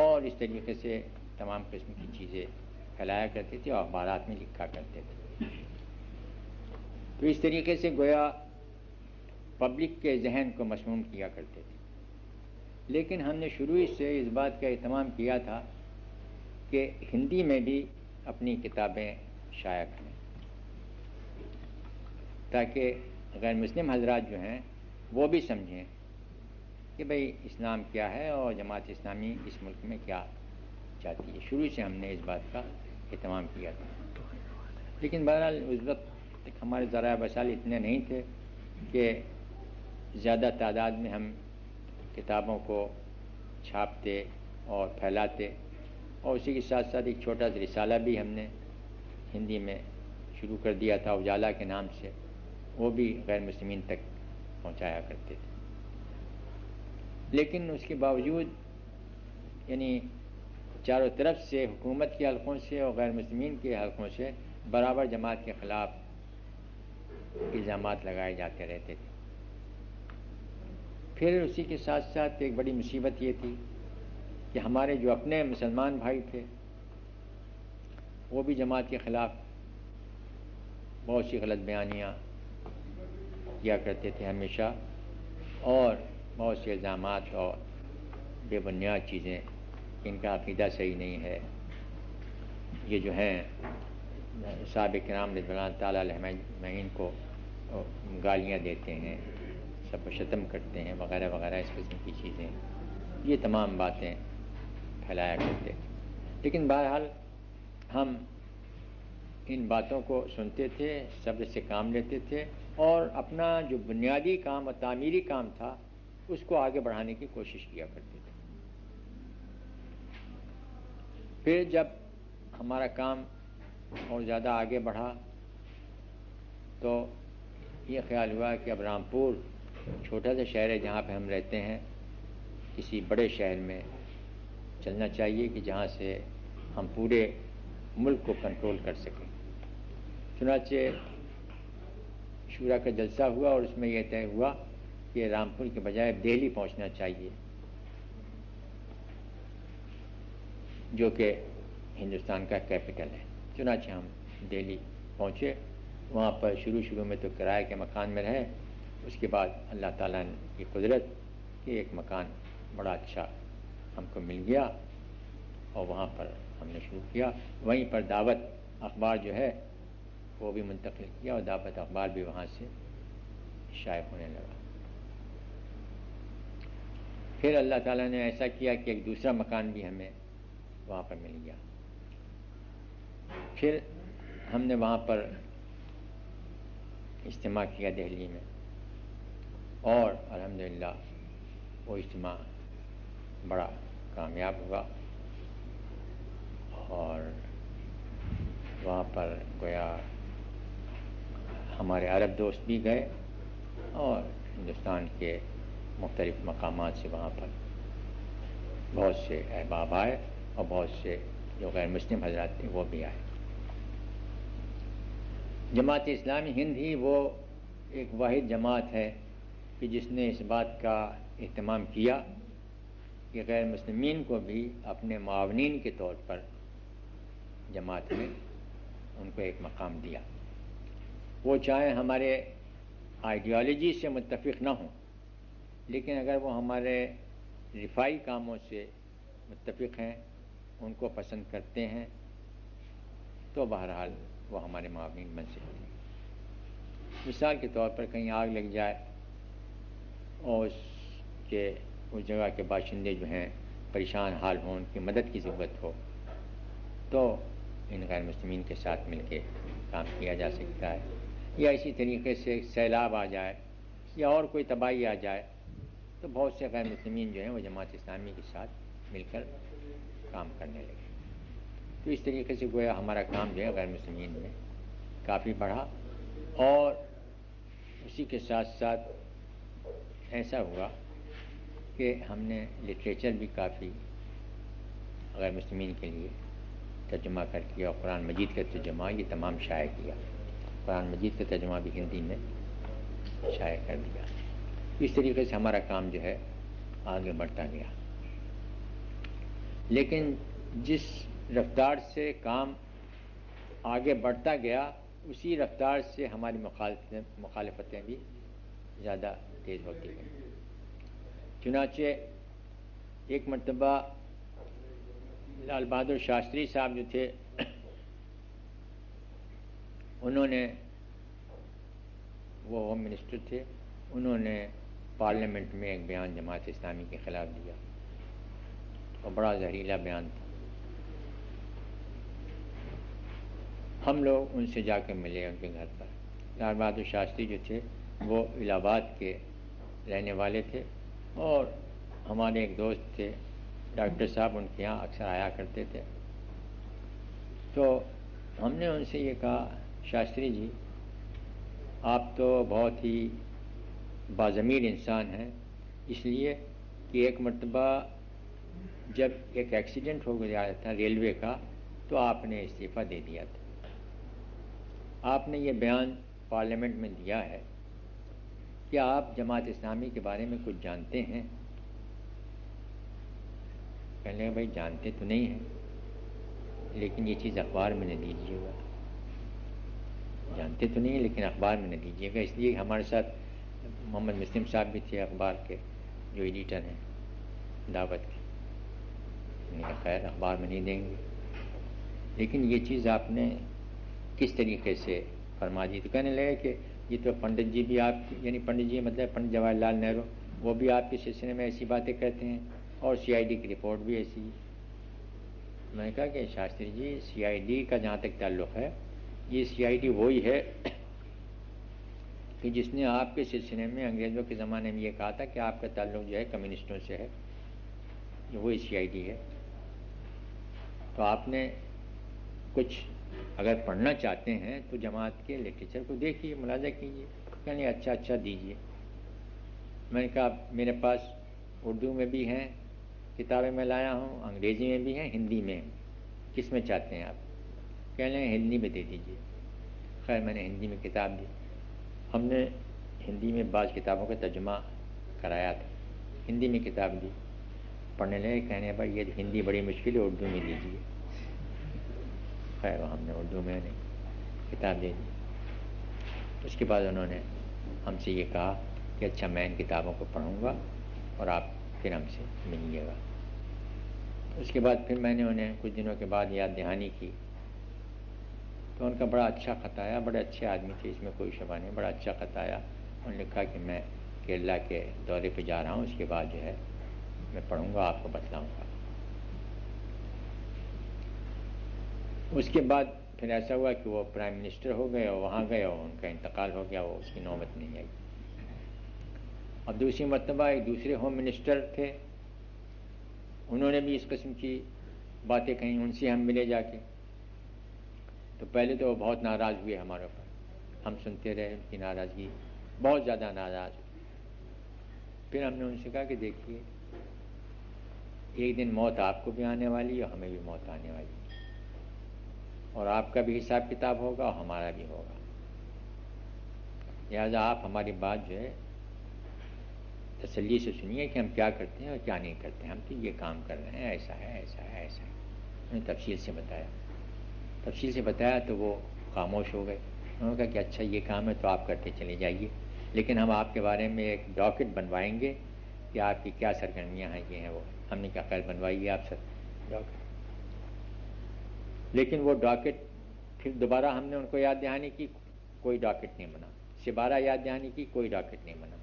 اور اس طریقے سے تمام قسم کی چیزیں پھیلایا کرتے تھے اور اخبارات میں لکھا کرتے تھے. تو اس طریقے سے گویا پبلک کے ذہن کو مسموم کیا کرتے تھے. لیکن ہم نے شروع سے اس بات کا اہتمام کیا تھا کہ ہندی میں بھی اپنی کتابیں شائع کریں تاکہ غیر مسلم حضرات جو ہیں وہ بھی سمجھیں کہ بھئی اسلام کیا ہے اور جماعت اسلامی اس ملک میں کیا چاہتی ہے. شروع سے ہم نے اس بات کا اہتمام کیا تھا. لیکن بہرحال اس وقت ہمارے ذرائع وسائل اتنے نہیں تھے کہ زیادہ تعداد میں ہم کتابوں کو چھاپتے اور پھیلاتے، اور اسی کے ساتھ ساتھ ایک چھوٹا سا رسالہ بھی ہم نے ہندی میں شروع کر دیا تھا اجالا کے نام سے، وہ بھی غیر مسلمین تک پہنچایا کرتے تھے. لیکن اس کے باوجود یعنی چاروں طرف سے حکومت کے حلقوں سے اور غیر مسلمین کے حلقوں سے برابر جماعت کے خلاف الزامات لگائے جاتے رہتے تھے. پھر اسی کے ساتھ ساتھ ایک بڑی مصیبت یہ تھی کہ ہمارے جو اپنے مسلمان بھائی تھے وہ بھی جماعت کے خلاف بہت سی غلط بیانیاں کیا کرتے تھے ہمیشہ، اور بہت سے الزامات اور بے بنیاد چیزیں، ان کا عقیدہ صحیح نہیں ہے، یہ جو ہیں صحابہ کرام رضی اللہ تعالیٰ علیہ اجمعین کو گالیاں دیتے ہیں، سب کو شتم کرتے ہیں وغیرہ وغیرہ، اس قسم کی چیزیں، یہ تمام باتیں پھیلایا کرتے. لیکن بہرحال ہم ان باتوں کو سنتے تھے، صبر سے کام لیتے تھے اور اپنا جو بنیادی کام اور تعمیری کام تھا اس کو آگے بڑھانے کی کوشش کیا کرتے تھے. پھر جب ہمارا کام اور زیادہ آگے بڑھا تو یہ خیال ہوا کہ اب رامپور چھوٹا سا شہر ہے جہاں پہ ہم رہتے ہیں، کسی بڑے شہر میں چلنا چاہیے کہ جہاں سے ہم پورے ملک کو کنٹرول کر سکیں. چنانچہ شورا کا جلسہ ہوا اور اس میں یہ طے ہوا کہ رامپور کے بجائے دہلی پہنچنا چاہیے، جو کہ ہندوستان کا کیپٹل ہے. چنانچہ ہم دہلی پہنچے. وہاں پر شروع میں تو کرائے کے مکان میں رہے، اس کے بعد اللہ تعالیٰ کی قدرت کہ ایک مکان بڑا اچھا ہم کو مل گیا اور وہاں پر ہم نے شروع کیا. وہیں پر دعوت اخبار جو ہے وہ بھی منتقل کیا اور دعوت اخبار بھی وہاں سے شائع ہونے لگا. پھر اللہ تعالیٰ نے ایسا کیا کہ ایک دوسرا مکان بھی ہمیں وہاں پر مل گیا. پھر ہم نے وہاں پر اجتماع کیا دہلی میں، اور الحمدللہ وہ اجتماع بڑا کامیاب ہوا، اور وہاں پر گویا ہمارے عرب دوست بھی گئے اور ہندوستان کے مختلف مقامات سے وہاں پر بہت سے احباب آئے اور بہت سے جو غیر مسلم حضرات تھے وہ بھی آئے. جماعت اسلامی ہند ہی وہ ایک واحد جماعت ہے کہ جس نے اس بات کا اہتمام کیا کہ غیر مسلمین کو بھی اپنے معاونین کے طور پر جماعت میں ان کو ایک مقام دیا. وہ چاہے ہمارے آئیڈیالوجی سے متفق نہ ہوں، لیکن اگر وہ ہمارے رفائی کاموں سے متفق ہیں، ان کو پسند کرتے ہیں، تو بہرحال وہ ہمارے معاونین بن سکتے ہیں. مثال کے طور پر کہیں آگ لگ جائے اور اس جگہ کے باشندے جو ہیں پریشان حال ہوں، ان کی مدد کی ضرورت ہو، تو ان غیر مسلمین کے ساتھ مل کے کام کیا جا سکتا ہے. یا اسی طریقے سے سیلاب آ جائے یا اور کوئی تباہی آ جائے تو بہت سے غیر مسلمین جو ہیں وہ جماعت اسلامی کے ساتھ مل کر کام کرنے لگے. تو اس طریقے سے گویا ہمارا کام جو ہے غیر مسلمین میں کافی بڑھا. اور اسی کے ساتھ ساتھ ایسا ہوا کہ ہم نے لٹریچر بھی کافی غیر مسلمین کے لیے ترجمہ کر کیا، اور قرآن مجید کا ترجمہ یہ تمام شائع کیا. قرآن مجید کا ترجمہ بھی ہندی میں شائع کر دیا. اس طریقے سے ہمارا کام جو ہے آگے بڑھتا گیا. لیکن جس رفتار سے کام آگے بڑھتا گیا اسی رفتار سے ہماری مخالفتیں بھی زیادہ تیز ہوتی گئیں. چنانچہ ایک مرتبہ لال بہادر شاستری صاحب جو تھے، انہوں نے، وہ ہوم منسٹر تھے، انہوں نے پارلیمنٹ میں ایک بیان جماعت اسلامی کے خلاف دیا اور بڑا زہریلا بیان تھا. ہم لوگ ان سے جا کے ملے ان کے گھر پر. لال بہادر شاستری جو تھے وہ الہ آباد کے رہنے والے تھے، اور ہمارے ایک دوست تھے ڈاکٹر صاحب، ان کے یہاں اکثر آیا کرتے تھے. تو ہم نے ان سے یہ کہا، شاستری جی آپ تو بہت ہی باضمیر انسان ہیں، اس لیے کہ ایک مرتبہ جب ایک ایکسیڈنٹ ہو گیا تھا ریلوے کا تو آپ نے استعفیٰ دے دیا تھا. آپ نے یہ بیان پارلیمنٹ میں دیا ہے، کیا آپ جماعت اسلامی کے بارے میں کچھ جانتے ہیں؟ کہنے لگے بھائی جانتے تو نہیں ہیں، لیکن یہ چیز اخبار میں نہ دیجیے گا. جانتے تو نہیں ہیں لیکن اخبار میں نہ دیجیے گا. اس لیے ہمارے ساتھ محمد مسلم صاحب بھی تھے اخبار کے جو ایڈیٹر ہیں دعوت کے. خیر اخبار میں نہیں دیں گے، لیکن یہ چیز آپ نے کس طریقے سے فرما دی؟ تو کہنے لگے کہ یہ تو پنڈت جی بھی آپ، یعنی پنڈت جی مطلب پنڈت جواہر لال نہرو، وہ بھی آپ کے سلسلے میں ایسی باتیں کہتے ہیں، اور سی آئی ڈی کی رپورٹ بھی ایسی ہے. میں نے کہا کہ شاستری جی سی آئی ڈی کا جہاں تک تعلق ہے، یہ سی آئی ڈی وہی ہے کہ جس نے آپ کے سلسلے میں انگریزوں کے زمانے میں یہ کہا تھا کہ آپ کا تعلق جو ہے کمیونسٹوں سے ہے. یہ وہی سی آئی ڈی ہے. تو آپ نے کچھ اگر پڑھنا چاہتے ہیں تو جماعت کے لٹریچر کو دیکھیے، ملاحظہ کیجیے. کہنے اچھا دیجیے. میں نے کہا میرے پاس اردو میں بھی ہیں کتابیں میں لایا ہوں، انگریزی میں بھی ہیں، ہندی میں ہیں، کس میں چاہتے ہیں آپ؟ کہنے لگے ہندی میں دے دیجیے. خیر میں نے ہندی میں کتاب دی. ہم نے ہندی میں بعض کتابوں کا ترجمہ کرایا تھا، ہندی میں کتاب دی. پڑھنے لگے، کہنے بھائی یہ ہندی بڑی مشکل ہے، اردو میں دیجیے. خیر ہم نے اردو میں کتاب دے دی. اس کے بعد انہوں نے ہم سے یہ کہا کہ اچھا میں ان کتابوں کو پڑھوں گا اور آپ پھر ہم سے ملیے گا. اس کے بعد پھر میں نے انہیں کچھ دنوں کے بعد یاد دہانی کی تو ان کا بڑا اچھا خط آیا. بڑے اچھے آدمی تھے، اس میں کوئی شبہ نہیں. بڑا اچھا خط آیا. انہوں نے لکھا کہ میں کیرلا کے دورے پہ جا رہا ہوں، اس کے بعد جو ہے میں پڑھوں گا، آپ کو بتلاؤں گا. اس کے بعد پھر ایسا ہوا کہ وہ پرائم منسٹر ہو گئے اور وہاں گئے اور ان کا انتقال ہو گیا، وہ اس کی نوبت نہیں آئی. اب دوسری مرتبہ ایک دوسرے ہوم منسٹر تھے، انہوں نے بھی اس قسم کی باتیں کہیں. ان سے ہم ملے جا کے تو پہلے تو وہ بہت ناراض ہوئے ہمارے اوپر. ہم سنتے رہے ان کی ناراضگی، بہت زیادہ ناراض ہوئے. پھر ہم نے ان سے کہا کہ دیکھیے ایک دن موت آپ کو بھی آنے والی ہے اور ہمیں بھی موت آنے والی ہے، اور آپ کا بھی حساب کتاب ہوگا اور ہمارا بھی ہوگا. لہٰذا آپ ہماری بات جو ہے تسلی سے سنیے کہ ہم کیا کرتے ہیں اور کیا نہیں کرتے ہیں. ہم تو یہ کام کر رہے ہیں، ایسا ہے ایسا ہے ایسا ہے. انہوں نے تفصیل سے بتایا تو وہ خاموش ہو گئے. انہوں نے کہا کہ اچھا یہ کام ہے تو آپ کرتے چلے جائیے، لیکن ہم آپ کے بارے میں ایک ڈاکٹ بنوائیں گے کہ آپ کی کیا سرگرمیاں ہیں، یہ ہیں وہ. ہم نے کہا خیر بنوائیے آپ سر ڈاکٹ. لیکن وہ ڈاکٹ پھر دوبارہ ہم نے ان کو یاد دہانی کی، کوئی ڈاکٹ نہیں بنا. دوبارہ یاد دہانی کی، کوئی ڈاکٹ نہیں بنا.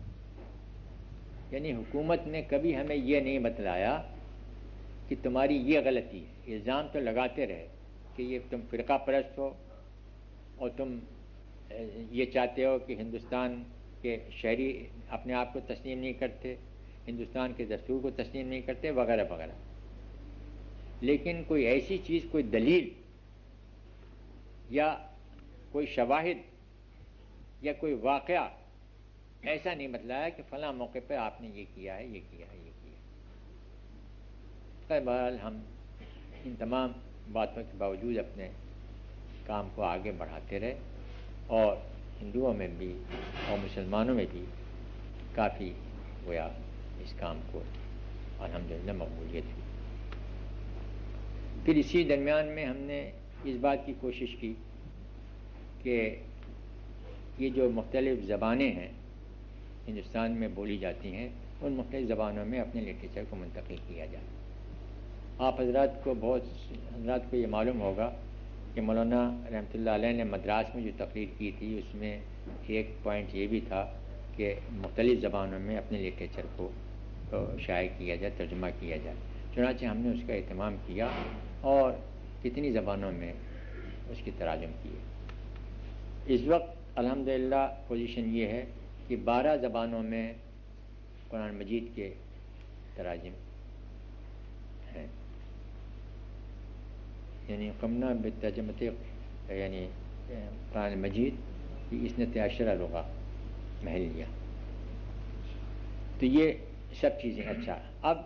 یعنی حکومت نے کبھی ہمیں یہ نہیں بتلایا کہ تمہاری یہ غلطی ہے. الزام تو لگاتے رہے کہ یہ تم فرقہ پرست ہو اور تم یہ چاہتے ہو کہ ہندوستان کے شہری اپنے آپ کو تسلیم نہیں کرتے، ہندوستان کے دستور کو تسلیم نہیں کرتے، وغیرہ وغیرہ. لیکن کوئی ایسی چیز، کوئی دلیل یا کوئی شواہد یا کوئی واقعہ ایسا نہیں بتلایا کہ فلاں موقع پہ آپ نے یہ کیا ہے، یہ کیا ہے، یہ کیا ہے. بہرحال ہم ان تمام باتوں کے باوجود اپنے کام کو آگے بڑھاتے رہے اور ہندوؤں میں بھی اور مسلمانوں میں بھی کافی گویا اس کام کو الحمدللہ مقبولیت ہوئی. پھر اسی درمیان میں ہم نے اس بات کی کوشش کی کہ یہ جو مختلف زبانیں ہیں ہندوستان میں بولی جاتی ہیں، ان مختلف زبانوں میں اپنے لٹریچر کو منتقل کیا جائے. آپ حضرات کو یہ معلوم ہوگا کہ مولانا رحمۃ اللہ علیہ نے مدراس میں جو تقریر کی تھی اس میں ایک پوائنٹ یہ بھی تھا کہ مختلف زبانوں میں اپنے لٹریچر کو شائع کیا جائے، ترجمہ کیا جائے. چنانچہ ہم نے اس کا اہتمام کیا اور کتنی زبانوں میں اس کی تراجم کیے. اس وقت الحمدللہ پوزیشن یہ ہے کہ 12 زبانوں میں قرآن مجید کے تراجم ہیں. یعنی قمنا بالترجمۃ یعنی قرآن مجید کی 12 لغہ محلیہ. تو یہ سب چیزیں. اچھا، اب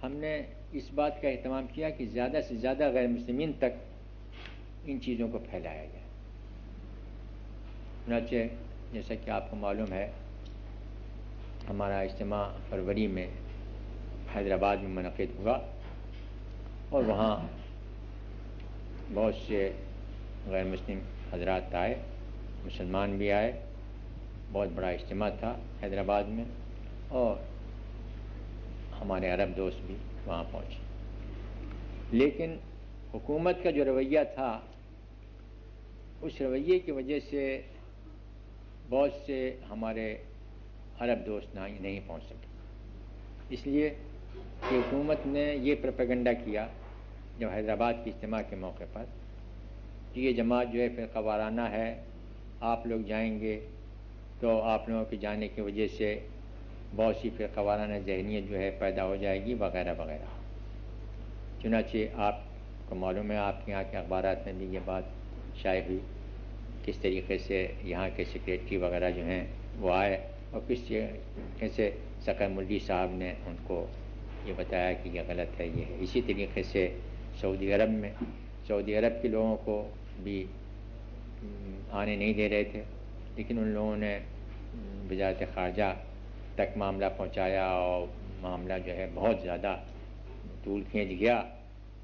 ہم نے اس بات کا اہتمام کیا کہ زیادہ سے زیادہ غیر مسلمین تک ان چیزوں کو پھیلایا جائے. چنانچہ جیسا کہ آپ کو معلوم ہے ہمارا اجتماع فروری میں حیدرآباد میں منعقد ہوا اور وہاں بہت سے غیر مسلم حضرات آئے، مسلمان بھی آئے. بہت بڑا اجتماع تھا حیدرآباد میں اور ہمارے عرب دوست بھی وہاں پہنچے. لیکن حکومت کا جو رویہ تھا اس رویے کی وجہ سے بہت سے ہمارے عرب دوست نہیں پہنچ سکے. اس لیے کہ حکومت نے یہ پروپیگنڈا کیا جب حیدرآباد کے اجتماع کے موقع پر کہ یہ جماعت جو ہے فرقہ وارانہ ہے، آپ لوگ جائیں گے تو آپ لوگوں کے جانے کی وجہ سے بہت سی فرقہ وارانہ ذہنیت جو ہے پیدا ہو جائے گی، وغیرہ وغیرہ. چنانچہ آپ کو معلوم ہے، آپ کے یہاں کے اخبارات میں بھی یہ بات شائع ہوئی کس طریقے سے یہاں کے سیکریٹری وغیرہ جو ہیں وہ آئے اور کس طریقے سے سقر ملوی صاحب نے ان کو یہ بتایا کہ یہ غلط ہے، یہ ہے. اسی طریقے سے سعودی عرب کے لوگوں کو بھی آنے نہیں دے رہے تھے، لیکن ان لوگوں نے وزارت خارجہ تک معاملہ پہنچایا اور معاملہ جو ہے بہت زیادہ طول کھینچ گیا.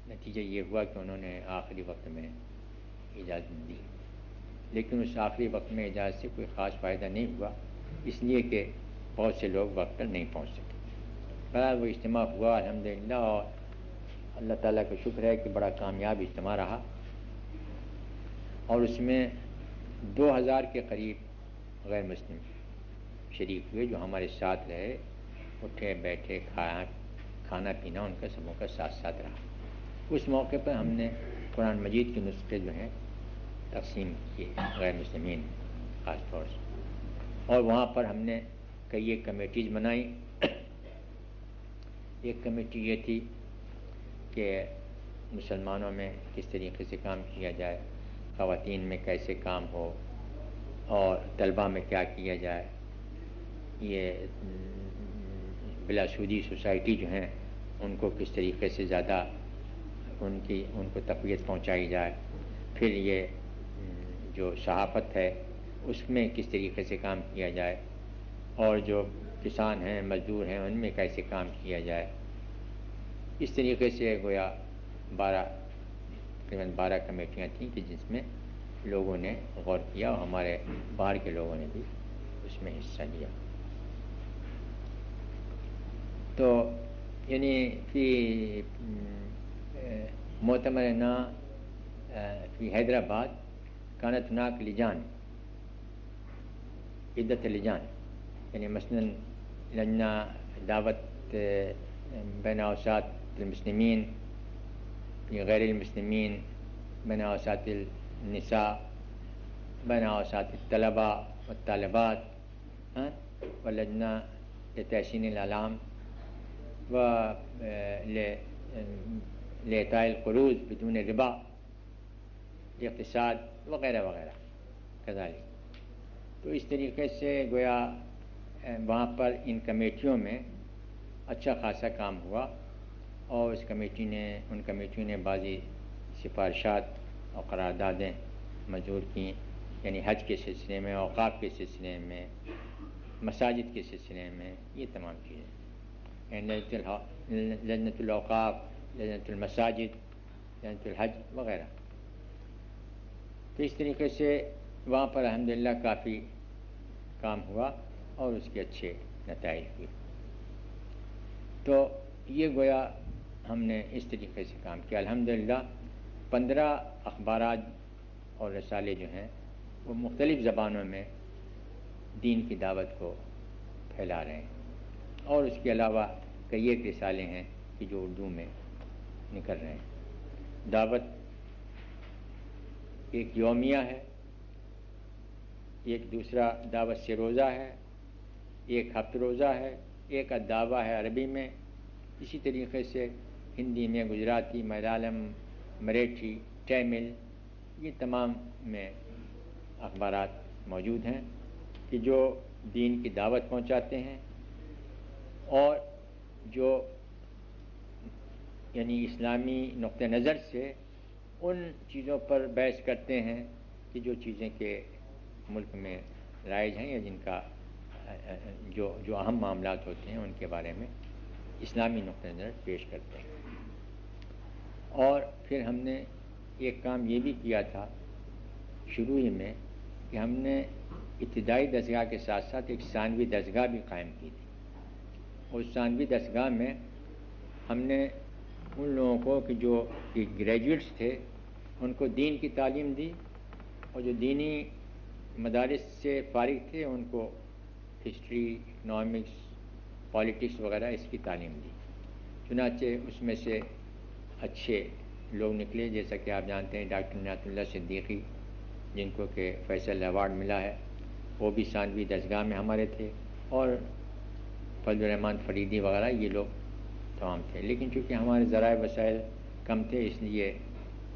نتیجہ یہ ہوا کہ انہوں نے آخری وقت میں اجازت دی، لیکن اس آخری وقت میں اجازت سے کوئی خاص فائدہ نہیں ہوا، اس لیے کہ بہت سے لوگ وقت پر نہیں پہنچ سکے. بہرحال وہ اجتماع ہوا الحمدللہ اور اللہ تعالیٰ کا شکر ہے کہ بڑا کامیاب اجتماع رہا اور اس میں 2000 کے قریب غیر مسلم شریک ہوئے جو ہمارے ساتھ رہے، اٹھے بیٹھے، کھانا پینا ان کا سبوں کا ساتھ ساتھ رہا. اس موقع پر ہم نے قرآن مجید کے نسخے جو ہیں تقسیم کیے غیر مسلمین خاص طور سے، اور وہاں پر ہم نے کئی ایک کمیٹیز بنائیں. ایک کمیٹی یہ تھی کہ مسلمانوں میں کس طریقے سے کام کیا جائے، خواتین میں کیسے کام ہو اور طلباء میں کیا کیا جائے، یہ بلا سودی سوسائٹی جو ہیں ان کو کس طریقے سے زیادہ ان کو تقویت پہنچائی جائے. پھر یہ جو صحافت ہے اس میں کس طریقے سے کام کیا جائے، اور جو کسان ہیں مزدور ہیں ان میں کیسے کام کیا جائے. اس طریقے سے گویا تقریباً 12 کمیٹیاں تھیں کہ جس میں لوگوں نے غور کیا اور ہمارے باہر کے لوگوں نے بھی اس میں حصہ لیا. تو یعنی فی مؤتمرنا فی حیدرآباد كانت هناك لجان، عدة لجان، يعني مثلا لجنة دعوت بين أوساط المسلمين في غير المسلمين، بين أوساط النساء، بين أوساط الطلبة والطالبات، واللجنة لتحسين الإعلام لإعطاء القروض بدون ربا، الاقتصاد وغیرہ وغیرہ كذلك. تو اس طریقے سے گویا وہاں پر ان کمیٹیوں میں اچھا خاصا کام ہوا، اور ان کمیٹیوں نے بعضی سفارشات اور قراردادیں منظور کیں، یعنی حج کے سلسلے میں، اوقاف کے سلسلے میں، مساجد کے سلسلے میں، یہ تمام چیزیں، یعنی لجنۃ الاوقاف، لجنۃ المساجد، لجنۃ الحج وغیرہ. تو اس طریقے سے وہاں پر الحمدللہ کافی کام ہوا اور اس کے اچھے نتائج ہوئے. تو یہ گویا ہم نے اس طریقے سے کام کیا. الحمدللہ 15 اخبارات اور رسالے جو ہیں وہ مختلف زبانوں میں دین کی دعوت کو پھیلا رہے ہیں، اور اس کے علاوہ کئی ایک رسالے ہیں کہ جو اردو میں نکل رہے ہیں. دعوت ایک یومیہ ہے، ایک دوسرا دعوت سے روزہ ہے، ایک ہفت روزہ ہے، ایک الدعوہ ہے عربی میں، اسی طریقے سے ہندی میں، گجراتی، ملیالم، مراٹھی، تامل، یہ تمام میں اخبارات موجود ہیں کہ جو دین کی دعوت پہنچاتے ہیں، اور جو یعنی اسلامی نقطہ نظر سے ان چیزوں پر بحث کرتے ہیں کہ جو چیزیں کہ ملک میں رائج ہیں، یا جن کا جو اہم معاملات ہوتے ہیں ان کے بارے میں اسلامی نقطہ نظر پیش کرتے ہیں. اور پھر ہم نے ایک کام یہ بھی کیا تھا شروع ہی میں کہ ہم نے ابتدائی درسگاہ کے ساتھ ساتھ ایک ثانوی درسگاہ بھی قائم کی تھی. اس ثانوی درسگاہ میں ہم نے ان لوگوں کو کہ جو گریجویٹس تھے ان کو دین کی تعلیم دی، اور جو دینی مدارس سے فارغ تھے ان کو ہسٹری، اکنامکس، پالیٹکس وغیرہ اس کی تعلیم دی. چنانچہ اس میں سے اچھے لوگ نکلے، جیسا کہ آپ جانتے ہیں ڈاکٹر عنایت اللہ صدیقی جن کو کہ فیصل ایوارڈ ملا ہے، وہ بھی ثانوی درسگاہ میں ہمارے تھے، اور فضل الرحمان فریدی وغیرہ یہ لوگ تمام تھے. لیکن چونکہ ہمارے ذرائع وسائل کم تھے اس لیے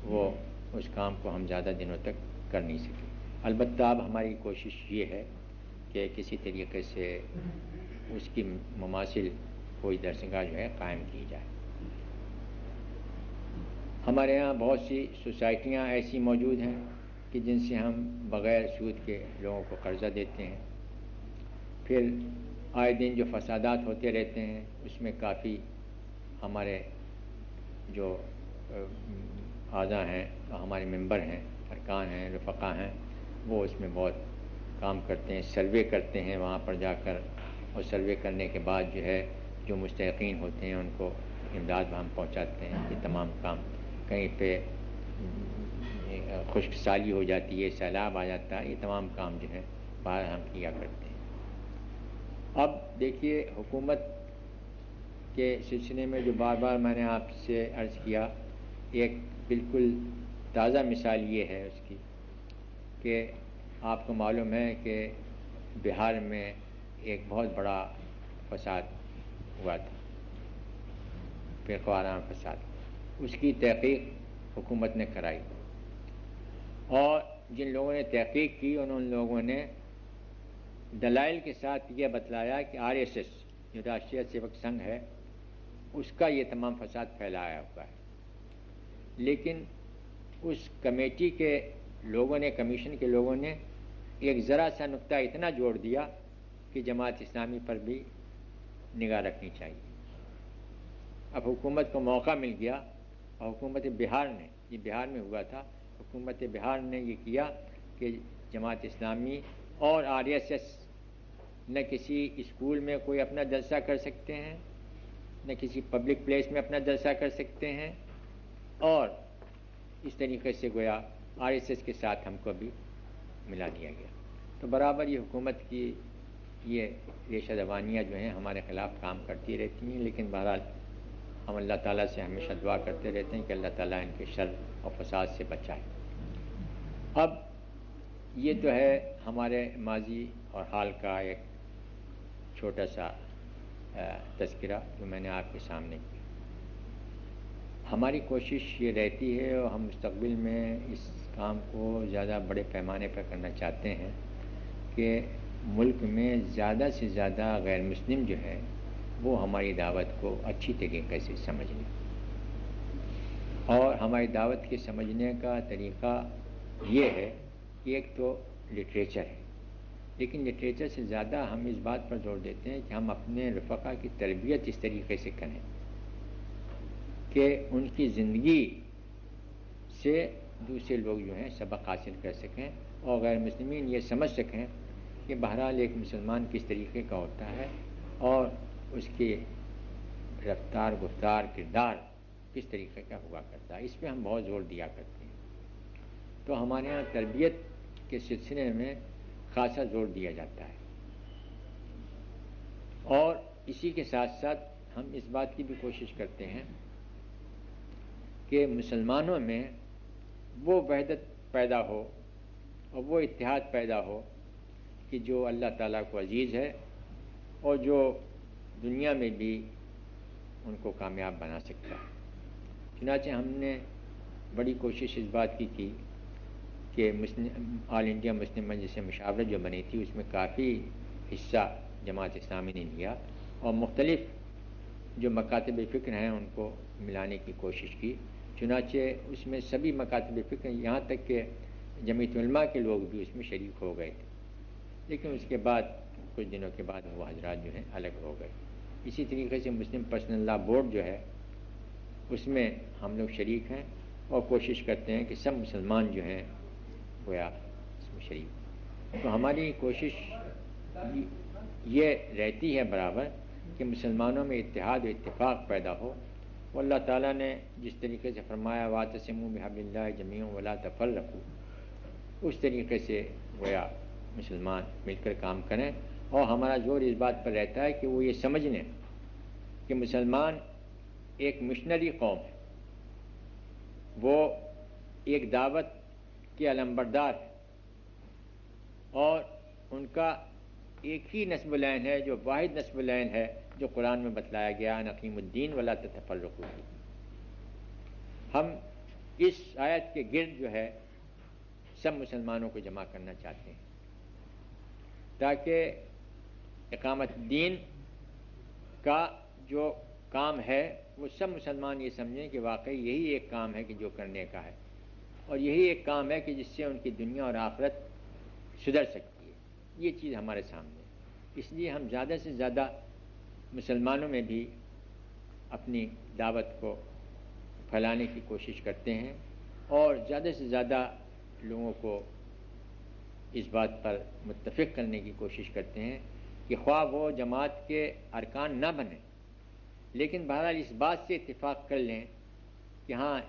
وہ اس کام کو ہم زیادہ دنوں تک کر نہیں سکے. البتہ اب ہماری کوشش یہ ہے کہ کسی طریقے سے اس کی مماثل کوئی درسگاہ جو ہے قائم کی جائے. ہمارے یہاں بہت سی سوسائٹیاں ایسی موجود ہیں کہ جن سے ہم بغیر سود کے لوگوں کو قرضہ دیتے ہیں. پھر آئے دن جو فسادات ہوتے رہتے ہیں اس میں کافی ہمارے جو اعضاء ہیں، ہمارے ممبر ہیں، ارکان ہیں، رفقا ہیں، وہ اس میں بہت کام کرتے ہیں، سروے کرتے ہیں وہاں پر جا کر، اور سروے کرنے کے بعد جو ہے جو مستحقین ہوتے ہیں ان کو امداد ہم پہنچاتے ہیں. یہ تمام کام کہیں پہ خشک سالی ہو جاتی ہے، سیلاب آ جاتا ہے، یہ تمام کام جو ہے باہر ہم کیا کرتے ہیں. اب دیکھیے حکومت کے سلسلے میں جو بار بار میں نے آپ سے عرض کیا، ایک بالکل تازہ مثال یہ ہے اس کی کہ آپ کو معلوم ہے کہ بہار میں ایک بہت بڑا فساد ہوا تھا، فرقہ وارانہ فساد. اس کی تحقیق حکومت نے کرائی، اور جن لوگوں نے تحقیق کی ان لوگوں نے دلائل کے ساتھ یہ بتلایا کہ RSS جو راشٹریہ سیوک سنگھ ہے اس کا یہ تمام فساد پھیلایا ہوا ہے. لیکن اس کمیٹی کے لوگوں نے، کمیشن کے لوگوں نے ایک ذرا سا نقطہ اتنا جوڑ دیا کہ جماعت اسلامی پر بھی نگاہ رکھنی چاہیے۔ اب حکومت کو موقع مل گیا، اور حکومت بہار نے، یہ بہار میں ہوا تھا، حکومت بہار نے یہ کیا کہ جماعت اسلامی اور RSS نہ کسی اسکول میں کوئی اپنا جلسہ کر سکتے ہیں، نہ کسی پبلک پلیس میں اپنا جلسہ کر سکتے ہیں، اور اس طریقے سے گویا RSS کے ساتھ ہم کو بھی ملا دیا گیا۔ تو برابر یہ حکومت کی یہ ریشہ دوانیاں جو ہیں ہمارے خلاف کام کرتی رہتی ہیں، لیکن بہرحال ہم اللہ تعالیٰ سے ہمیشہ دعا کرتے رہتے ہیں کہ اللہ تعالیٰ ان کے شر اور فساد سے بچائے۔ اب یہ تو ہے ہمارے ماضی اور حال کا ایک چھوٹا سا تذکرہ جو میں نے آپ کے سامنے کیا۔ ہماری کوشش یہ رہتی ہے اور ہم مستقبل میں اس کام کو زیادہ بڑے پیمانے پر کرنا چاہتے ہیں کہ ملک میں زیادہ سے زیادہ غیر مسلم جو ہے وہ ہماری دعوت کو اچھی طریقے سے سمجھ لیں، اور ہماری دعوت کے سمجھنے کا طریقہ یہ ہے کہ ایک تو لٹریچر ہے، لیکن لٹریچر سے زیادہ ہم اس بات پر زور دیتے ہیں کہ ہم اپنے رفقا کی تربیت اس طریقے سے کریں کہ ان کی زندگی سے دوسرے لوگ جو ہیں سبق حاصل کر سکیں، اور غیر مسلمین یہ سمجھ سکیں کہ بہرحال ایک مسلمان کس طریقے کا ہوتا ہے اور اس کی رفتار گفتار کردار کس طریقے کا ہوا کرتا ہے۔ اس پہ ہم بہت زور دیا کرتے ہیں، تو ہمارے یہاں تربیت کے سلسلے میں خاصا زور دیا جاتا ہے، اور اسی کے ساتھ ساتھ ہم اس بات کی بھی کوشش کرتے ہیں کہ مسلمانوں میں وہ وحدت پیدا ہو اور وہ اتحاد پیدا ہو کہ جو اللہ تعالیٰ کو عزیز ہے اور جو دنیا میں بھی ان کو کامیاب بنا سکتا ہے۔ چنانچہ ہم نے بڑی کوشش اس بات کی تھی کہ آل انڈیا مسلم مجلس مشاورت جو بنی تھی اس میں کافی حصہ جماعت اسلامی نے لیا، اور مختلف جو مکاتب فکر ہیں ان کو ملانے کی کوشش کی۔ چنانچہ اس میں سبھی مکاتب فکر، یہاں تک کہ جمعیت علماء کے لوگ بھی اس میں شریک ہو گئے تھے، لیکن اس کے بعد کچھ دنوں کے بعد وہ حضرات جو ہیں الگ ہو گئے۔ اسی طریقے سے مسلم پرسنل لا بورڈ جو ہے اس میں ہم لوگ شریک ہیں، اور کوشش کرتے ہیں کہ سب مسلمان جو ہیں گویا اس میں شریک۔ تو ہماری کوشش یہ رہتی ہے برابر کہ مسلمانوں میں اتحاد و اتفاق پیدا ہو، اور اللہ تعالیٰ نے جس طریقے سے فرمایا وَاعْتَصِمُوا بِحَبْلِ اللَّهِ جَمِيعًا وَلَا تَفَرَّقُوا، اس طریقے سے گویا مسلمان مل کر کام کریں، اور ہمارا زور اس بات پر رہتا ہے کہ وہ یہ سمجھ لیں کہ مسلمان ایک مشنری قوم ہے، وہ ایک دعوت کے علمبردار ہے، اور ان کا ایک ہی نسب العین ہے جو واحد نسب العین ہے جو قرآن میں بتلایا گیا ان اقیموا الدین ولا تتفرقوا فیہ۔ ہم اس آیت کے گرد جو ہے سب مسلمانوں کو جمع کرنا چاہتے ہیں تاکہ اقامت دین کا جو کام ہے وہ سب مسلمان یہ سمجھیں کہ واقعی یہی ایک کام ہے کہ جو کرنے کا ہے، اور یہی ایک کام ہے کہ جس سے ان کی دنیا اور آخرت سدھر سکتی ہے۔ یہ چیز ہمارے سامنے ہے، اس لیے ہم زیادہ سے زیادہ مسلمانوں میں بھی اپنی دعوت کو پھیلانے کی کوشش کرتے ہیں، اور زیادہ سے زیادہ لوگوں کو اس بات پر متفق کرنے کی کوشش کرتے ہیں کہ خواہ وہ جماعت کے ارکان نہ بنیں، لیکن بہرحال اس بات سے اتفاق کر لیں کہ ہاں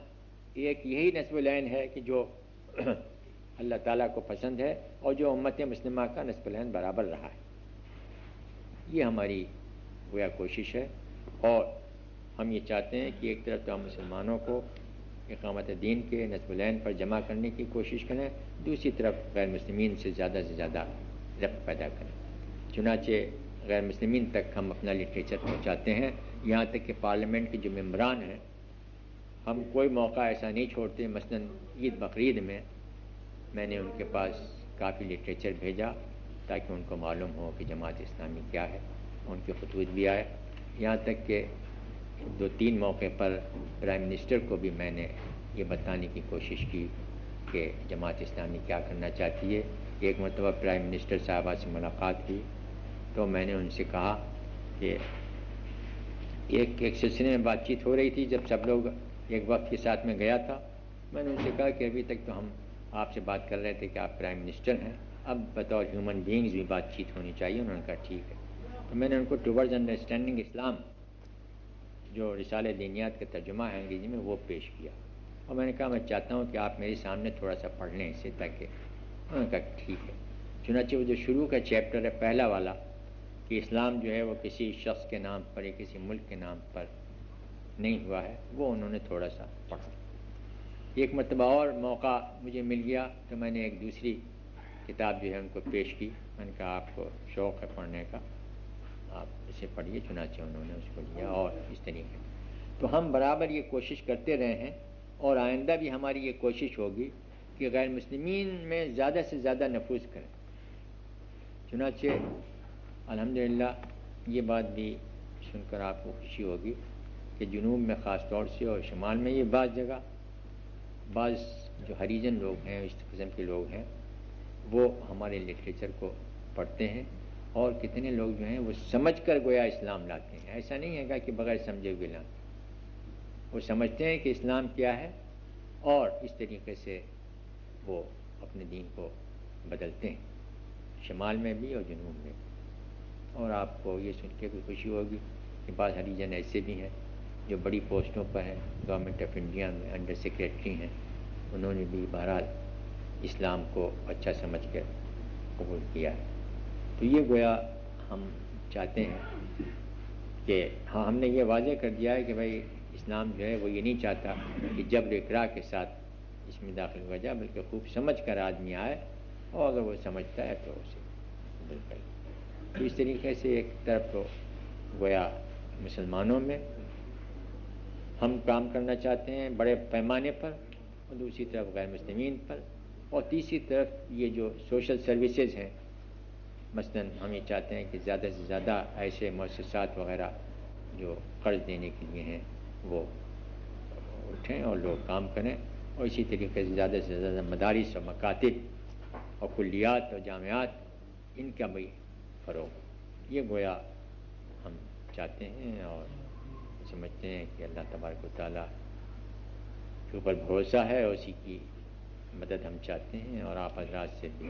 ایک یہی نسب العین ہے کہ جو اللہ تعالیٰ کو پسند ہے اور جو امت مسلمہ کا نسب العین برابر رہا ہے۔ یہ ہماری گویا کوشش ہے، اور ہم یہ چاہتے ہیں کہ ایک طرف تو ہم مسلمانوں کو اقامت دین کے نسب العین پر جمع کرنے کی کوشش کریں، دوسری طرف غیر مسلمین سے زیادہ ربط پیدا کریں۔ چنانچہ غیر مسلمین تک ہم اپنا لٹریچر پہنچاتے ہیں، یہاں تک کہ پارلیمنٹ کے جو ممبران ہیں ہم کوئی موقع ایسا نہیں چھوڑتے، مثلاً عید بقرعید میں نے ان کے پاس کافی لٹریچر بھیجا تاکہ ان کو معلوم ہو کہ جماعت اسلامی کیا ہے، ان کے خطوط بھی آئے، یہاں تک کہ 2-3 موقع پر پرائم منسٹر کو بھی میں نے یہ بتانے کی کوشش کی کہ جماعت اسلامی کیا کرنا چاہتی ہے، ایک مرتبہ پرائم منسٹر صاحبہ سے ملاقات ہوئی تو میں نے ان سے کہا کہ ایک سلسلے میں بات چیت ہو رہی تھی جب سب لوگ ایک وقت کے ساتھ میں گیا تھا. میں نے ان سے کہا کہ ابھی تک تو ہم آپ سے بات کر رہے تھے کہ آپ پرائم منسٹر ہیں, اب بطور ہیومن بینگز بھی بات چیت ہونی چاہیے. انہوں نے کہا ٹھیک ہے. تو میں نے ان کو ٹوورڈز انڈرسٹینڈنگ اسلام جو رسالہ دینیات کا ترجمہ ہے انگریزی میں وہ پیش کیا, اور میں نے کہا میں چاہتا ہوں کہ آپ میرے سامنے تھوڑا سا پڑھ لیں اسے تاکہ. انہوں نے کہا ٹھیک ہے. چنانچہ وہ جو شروع کا چیپٹر ہے پہلا والا کہ اسلام جو ہے وہ کسی شخص کے نام پر یا کسی ملک کے نام پر نہیں ہوا ہے, وہ انہوں نے تھوڑا سا پڑھا. ایک مرتبہ اور موقع مجھے مل گیا تو میں نے ایک دوسری کتاب جو ہے ان کو پیش کی. میں نے کہا آپ کو شوق ہے پڑھنے کا, آپ اسے پڑھیے. چنانچہ انہوں نے اس کو لیا اور اس طریقے. تو ہم برابر یہ کوشش کرتے رہے ہیں اور آئندہ بھی ہماری یہ کوشش ہوگی کہ غیر مسلمین میں زیادہ سے زیادہ نفوذ کریں. چنانچہ الحمدللہ یہ بات بھی سن کر آپ کو خوشی ہوگی کہ جنوب میں خاص طور سے اور شمال میں یہ بعض جگہ بعض جو ہریجن لوگ ہیں, اس قسم کے لوگ ہیں, وہ ہمارے لٹریچر کو پڑھتے ہیں اور کتنے لوگ جو ہیں وہ سمجھ کر گویا اسلام لاتے ہیں. ایسا نہیں ہے گا کہ بغیر سمجھے ہوئے لاتے ہیں, وہ سمجھتے ہیں کہ اسلام کیا ہے اور اس طریقے سے وہ اپنے دین کو بدلتے ہیں, شمال میں بھی اور جنوب میں بھی. اور آپ کو یہ سن کے بھی خوشی ہوگی کہ بعض ہریجن ایسے بھی ہیں جو بڑی پوسٹوں پر ہیں, گورنمنٹ آف انڈیا میں انڈر سیکریٹری ہیں, انہوں نے بھی بہرحال اسلام کو اچھا سمجھ کر قبول کیا ہے. تو یہ گویا ہم چاہتے ہیں کہ ہاں ہم نے یہ واضح کر دیا ہے کہ بھائی اسلام جو ہے وہ یہ نہیں چاہتا کہ جبر اکراہ کے ساتھ اس میں داخل ہو جائے, بلکہ خوب سمجھ کر آدمی آئے اور اگر وہ سمجھتا ہے تو اسے قبول کر. تو اس طریقے سے ایک طرف تو گویا مسلمانوں میں ہم کام کرنا چاہتے ہیں بڑے پیمانے پر, اور دوسری طرف غیر مسلمین پر, اور تیسری طرف یہ جو سوشل سروسز ہیں, مثلا ہم یہ چاہتے ہیں کہ زیادہ سے زیادہ ایسے مؤسسات وغیرہ جو قرض دینے کے لیے ہیں وہ اٹھیں اور لوگ کام کریں, اور اسی طریقے سے زیادہ مدارس اور مکاتب اور کلیات اور جامعات ان کا بھی فروغ. یہ گویا ہم چاہتے ہیں اور سمجھتے ہیں کہ اللہ تبارک و تعالیٰ کے اوپر بھروسہ ہے اور اسی کی مدد ہم چاہتے ہیں. اور آپ حضرات سے بھی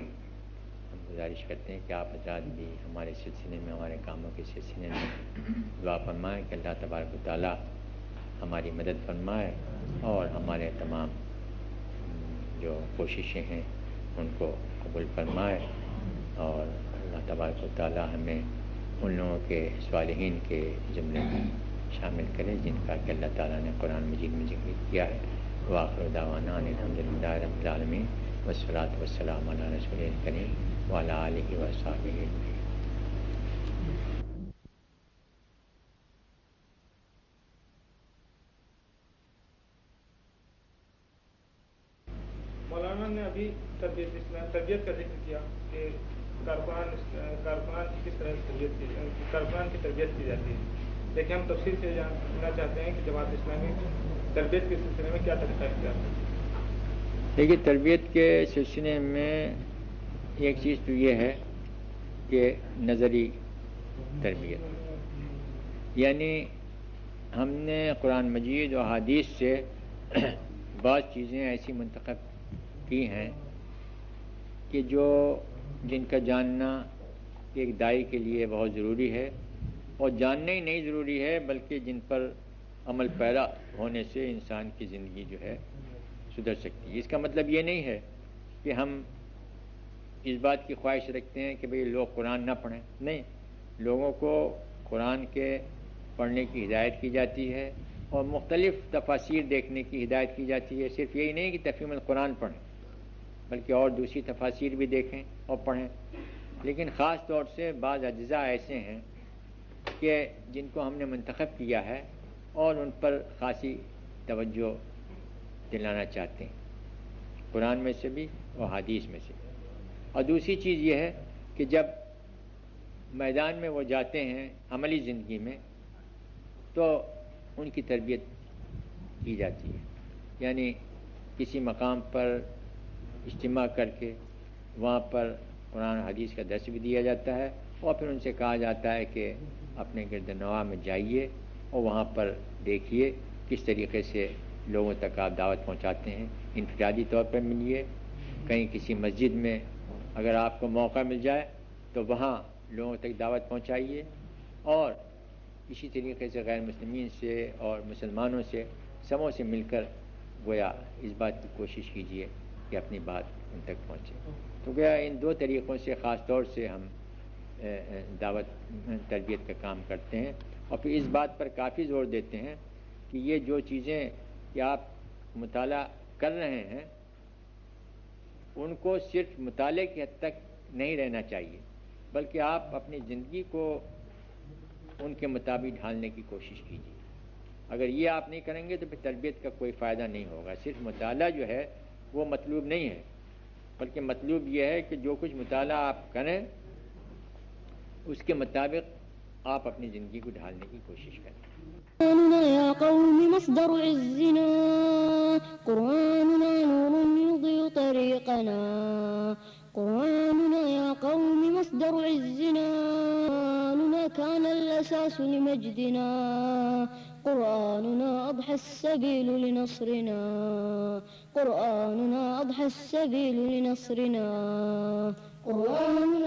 ہم گزارش کرتے ہیں کہ آپ حضرات بھی ہمارے سلسلے میں, ہمارے کاموں کے سلسلے میں دعا فرمائیں کہ اللہ تبارک و تعالیٰ ہماری مدد فرمائے اور ہمارے تمام جو کوششیں ہیں ان کو قبول فرمائے, اور اللہ تبارک و تعالیٰ ہمیں ان لوگوں کے صالحین کے زمرے میں شامل کرے جن کا کہ اللہ تعالیٰ نے قرآن مجید میں ذکر کیا ہے. وآخر دعوانا ان الحمدللہ رب العالمین والصلاۃ والسلام علی رسول الکریم وعلی آلہ وصحبہ اجمعین. مولانا نے ابھی تربیت کا ذکر کیا کہ کارکنان کی کس طرح کارکنان کی تربیت کی جاتی ہے, لیکن ہم تفصیل سے جاننا چاہتے ہیں کہ جماعت اسلامی تربیت کے سلسلے میں کیا طریقہ اختیار کرتی ہے. دیکھیے, تربیت کے سلسلے میں ایک چیز تو یہ ہے کہ نظری تربیت, یعنی ہم نے قرآن مجید و حدیث سے بعض چیزیں ایسی منتخب کی ہیں کہ جن کا جاننا ایک داعی کے لیے بہت ضروری ہے, اور جاننا ہی نہیں ضروری ہے بلکہ جن پر عمل پیرا ہونے سے انسان کی زندگی جو ہے سدھر سکتی ہے. اس کا مطلب یہ نہیں ہے کہ ہم اس بات کی خواہش رکھتے ہیں کہ بھئی لوگ قرآن نہ پڑھیں. نہیں, لوگوں کو قرآن کے پڑھنے کی ہدایت کی جاتی ہے اور مختلف تفاسیر دیکھنے کی ہدایت کی جاتی ہے. صرف یہی نہیں کہ تفہیم القرآن پڑھیں بلکہ اور دوسری تفاسیر بھی دیکھیں اور پڑھیں. لیکن خاص طور سے بعض اجزاء ایسے ہیں کہ جن کو ہم نے منتخب کیا ہے اور ان پر خاصی توجہ دلانا چاہتے ہیں, قرآن میں سے بھی اور حدیث میں سے بھی. اور دوسری چیز یہ ہے کہ جب میدان میں وہ جاتے ہیں عملی زندگی میں تو ان کی تربیت کی جاتی ہے, یعنی کسی مقام پر اجتماع کر کے وہاں پر قرآن و حدیث کا درس بھی دیا جاتا ہے، اور پھر ان سے کہا جاتا ہے کہ اپنے گرد نواح میں جائیے اور وہاں پر دیکھیے کس طریقے سے لوگوں تک آپ دعوت پہنچاتے ہیں، انفرادی طور پر ملیے، کہیں کسی مسجد میں اگر آپ کو موقع مل جائے تو وہاں لوگوں تک دعوت پہنچائیے، اور اسی طریقے سے غیر مسلمین سے اور مسلمانوں سے سبوں سے مل کر گویا اس بات کی کوشش کیجیے کہ اپنی بات ان تک پہنچے۔ تو گویا ان دو طریقوں سے خاص طور سے ہم دعوت تربیت کا کام کرتے ہیں، اور پھر اس بات پر کافی زور دیتے ہیں کہ یہ جو چیزیں کہ آپ مطالعہ کر رہے ہیں ان کو صرف مطالعے کی حد تک نہیں رہنا چاہیے، بلکہ آپ اپنی زندگی کو ان کے مطابق ڈھالنے کی کوشش کیجیے۔ اگر یہ آپ نہیں کریں گے تو پھر تربیت کا کوئی فائدہ نہیں ہوگا۔ صرف مطالعہ جو ہے وہ مطلوب نہیں ہے، بلکہ مطلوب یہ ہے کہ جو کچھ مطالعہ آپ کریں اس کے مطابق آپ اپنی زندگی کو ڈھالنے کی کوشش کریں۔ قرآننا يا قوم مصدر عزنا، قرآننا نور يضيء طريقنا، قرآننا يا قوم مصدر عزنا، قرآننا كان الأساس لمجدنا، قرآننا أضحى السبيل لنصرنا، قرآننا أضحى السبيل لنصرنا، قرآننا